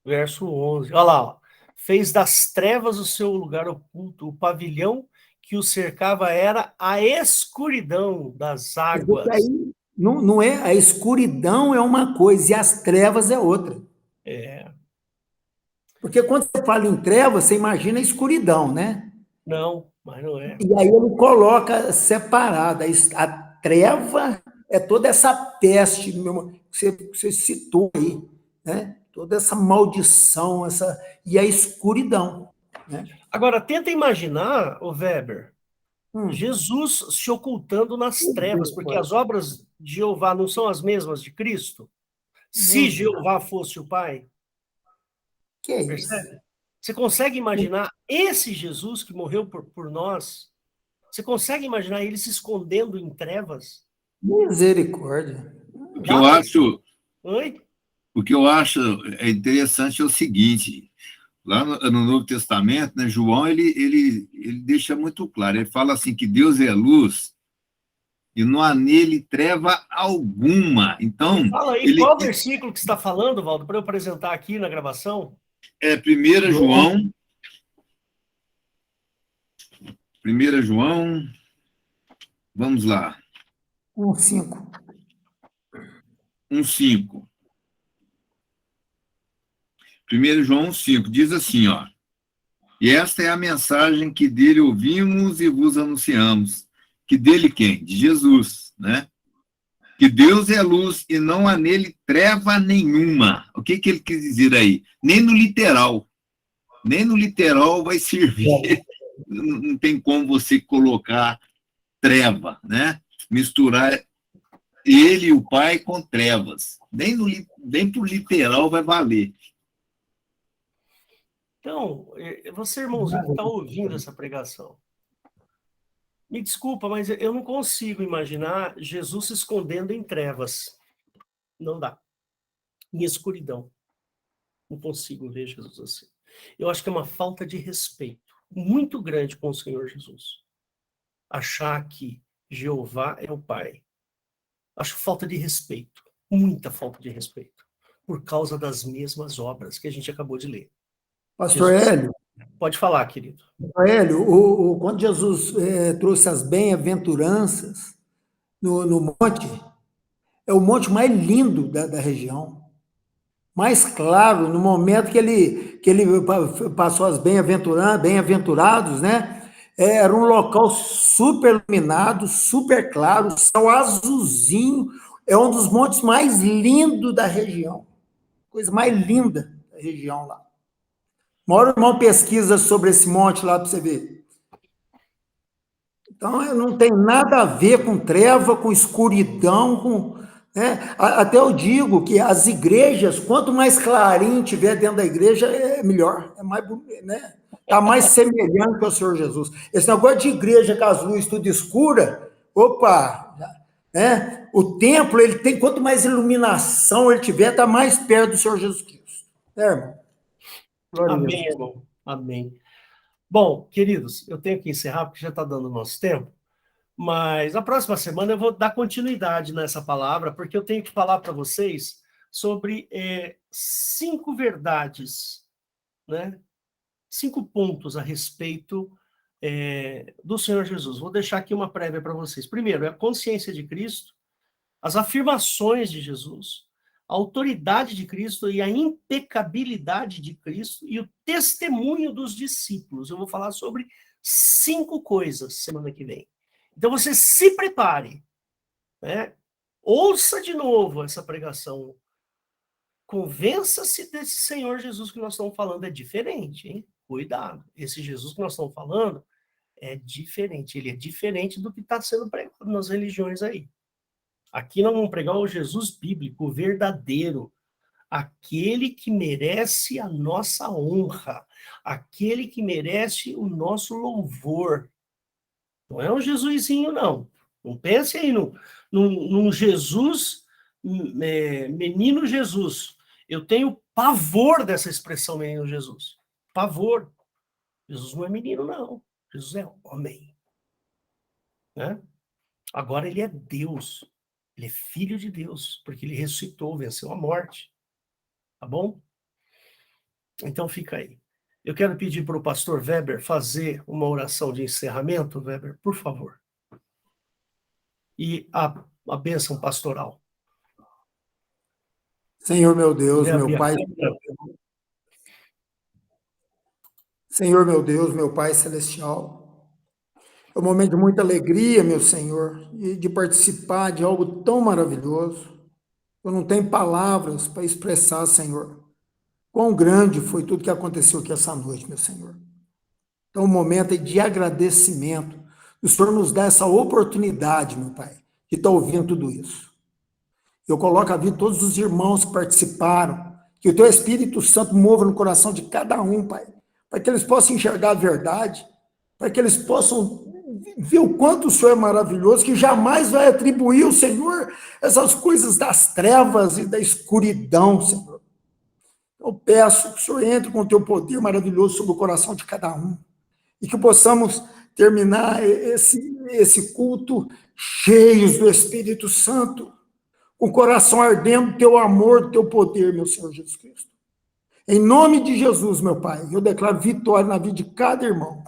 verso 11. Olha lá, ó. Fez das trevas o seu lugar oculto, o pavilhão que o cercava era a escuridão das águas. Aí, não é, a escuridão é uma coisa e as trevas é outra. É, Porque quando você fala em trevas, você imagina a escuridão, né? não, mas não é. E aí ele coloca separada. A treva é toda essa peste que você citou aí, né? Toda essa maldição, e a escuridão. Né? Agora, tenta imaginar, o Weber, Hum, Jesus se ocultando nas trevas, porque as obras de Jeová não são as mesmas de Cristo? meu Se Deus, Jeová fosse o Pai, que é isso? percebe? Você consegue imaginar esse Jesus que morreu por nós? Você consegue imaginar ele se escondendo em trevas? Misericórdia. O que eu Dá para. acho, Oi? o que eu acho é interessante é o seguinte, lá no Novo Testamento, né, João, ele deixa muito claro, ele fala assim que Deus é luz e não há nele treva alguma. Me Então, fala aí ele qual versículo que você está falando, Valdo, para eu apresentar aqui na gravação. é 1 João, vamos lá, 1,5. 1:5. 1 João 1:5 diz assim, ó: E esta é a mensagem que dele ouvimos e vos anunciamos. Que dele quem? De Jesus, né? Que Deus é luz e não há nele treva nenhuma. O que ele quis dizer aí? Nem no literal. Nem no literal vai servir. Não tem como você colocar treva, né? Misturar ele e o Pai com trevas. Nem por literal vai valer. Então, você, irmãozinho, que está ouvindo essa pregação, me desculpa, mas eu não consigo imaginar Jesus se escondendo em trevas. Não dá. Em escuridão. Não consigo ver Jesus assim. Eu acho que é uma falta de respeito muito grande com o Senhor Jesus. Achar que Jeová é o Pai. Acho falta de respeito. Muita falta de respeito. Por causa das mesmas obras que a gente acabou de ler. Pastor Jesus, Hélio, pode falar, querido. quando Jesus trouxe as bem-aventuranças no monte, é o monte mais lindo da região. Mais claro, no momento que ele passou as bem-aventurados, né? Era um local super iluminado, super claro, céu azulzinho, é um dos montes mais lindos da região. Coisa mais linda da região lá. Uma hora o irmão pesquisa sobre esse monte lá para você ver. Então, não tem nada a ver com treva, com escuridão, né? Até eu digo que as igrejas, quanto mais clarinho tiver dentro da igreja, é melhor, é mais, né? Está mais semelhante ao Senhor Jesus. Esse negócio de igreja com as luzes tudo escura, opa, né? O templo, ele tem, quanto mais iluminação ele tiver, está mais perto do Senhor Jesus Cristo. É, irmão? Glória a Amém, Deus. irmão. Amém. Bom, queridos, eu tenho que encerrar porque já está dando o nosso tempo, mas na próxima semana eu vou dar continuidade nessa palavra, porque eu tenho que falar para vocês sobre 5 verdades, né? 5 pontos a respeito do Senhor Jesus. Vou deixar aqui uma prévia para vocês. Primeiro, é a consciência de Cristo, as afirmações de Jesus, a autoridade de Cristo e a impecabilidade de Cristo e o testemunho dos discípulos. Eu vou falar sobre 5 coisas semana que vem. Então você se prepare, né? Ouça de novo essa pregação. Convença-se desse Senhor Jesus que nós estamos falando. É diferente, hein? Cuidado. Esse Jesus que nós estamos falando é diferente. Ele é diferente do que está sendo pregado nas religiões aí. Aqui nós vamos pregar o Jesus bíblico, o verdadeiro, aquele que merece a nossa honra, aquele que merece o nosso louvor. Não é um Jesusinho, não. Não pense aí num Jesus, menino Jesus. Eu tenho pavor dessa expressão menino Jesus. Pavor. Jesus não é menino, não. Jesus é homem. Né? Agora ele é Deus. Ele é filho de Deus, porque ele ressuscitou, venceu a morte. Tá bom? Então fica aí. Eu quero pedir para o pastor Weber fazer uma oração de encerramento, Weber, por favor. E a bênção pastoral. Senhor meu Deus, Puder meu abrir a Pai. câmera. Senhor meu Deus, meu Pai celestial. É um momento de muita alegria, meu Senhor, e de participar de algo tão maravilhoso. Eu não tenho palavras para expressar, Senhor, quão grande foi tudo que aconteceu aqui essa noite, meu Senhor. Então, o momento é de agradecimento. O Senhor nos dá essa oportunidade, meu Pai, de estar ouvindo tudo isso. Eu coloco a vida de todos os irmãos que participaram, que o Teu Espírito Santo mova no coração de cada um, Pai, para que eles possam enxergar a verdade, para que eles possam ver o quanto o Senhor é maravilhoso, que jamais vai atribuir ao Senhor essas coisas das trevas e da escuridão, Senhor. Eu peço que o Senhor entre com o Teu poder maravilhoso sobre o coração de cada um, e que possamos terminar esse culto cheios do Espírito Santo, com o coração ardendo do Teu amor, do Teu poder, meu Senhor Jesus Cristo. Em nome de Jesus, meu Pai, eu declaro vitória na vida de cada irmão.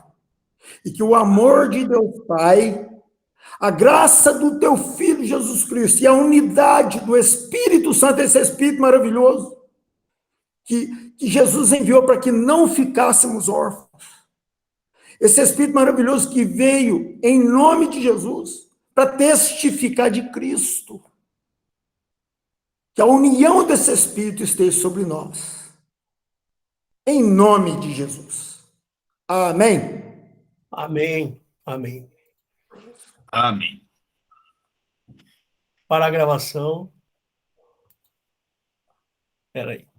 E que o amor de Deus Pai, a graça do Teu Filho Jesus Cristo e a unidade do Espírito Santo, esse Espírito maravilhoso, que Jesus enviou para que não ficássemos órfãos. Esse Espírito maravilhoso que veio em nome de Jesus para testificar de Cristo. Que a união desse Espírito esteja sobre nós. Em nome de Jesus. Amém. Amém. Amém. Amém. Para a gravação. Espera aí.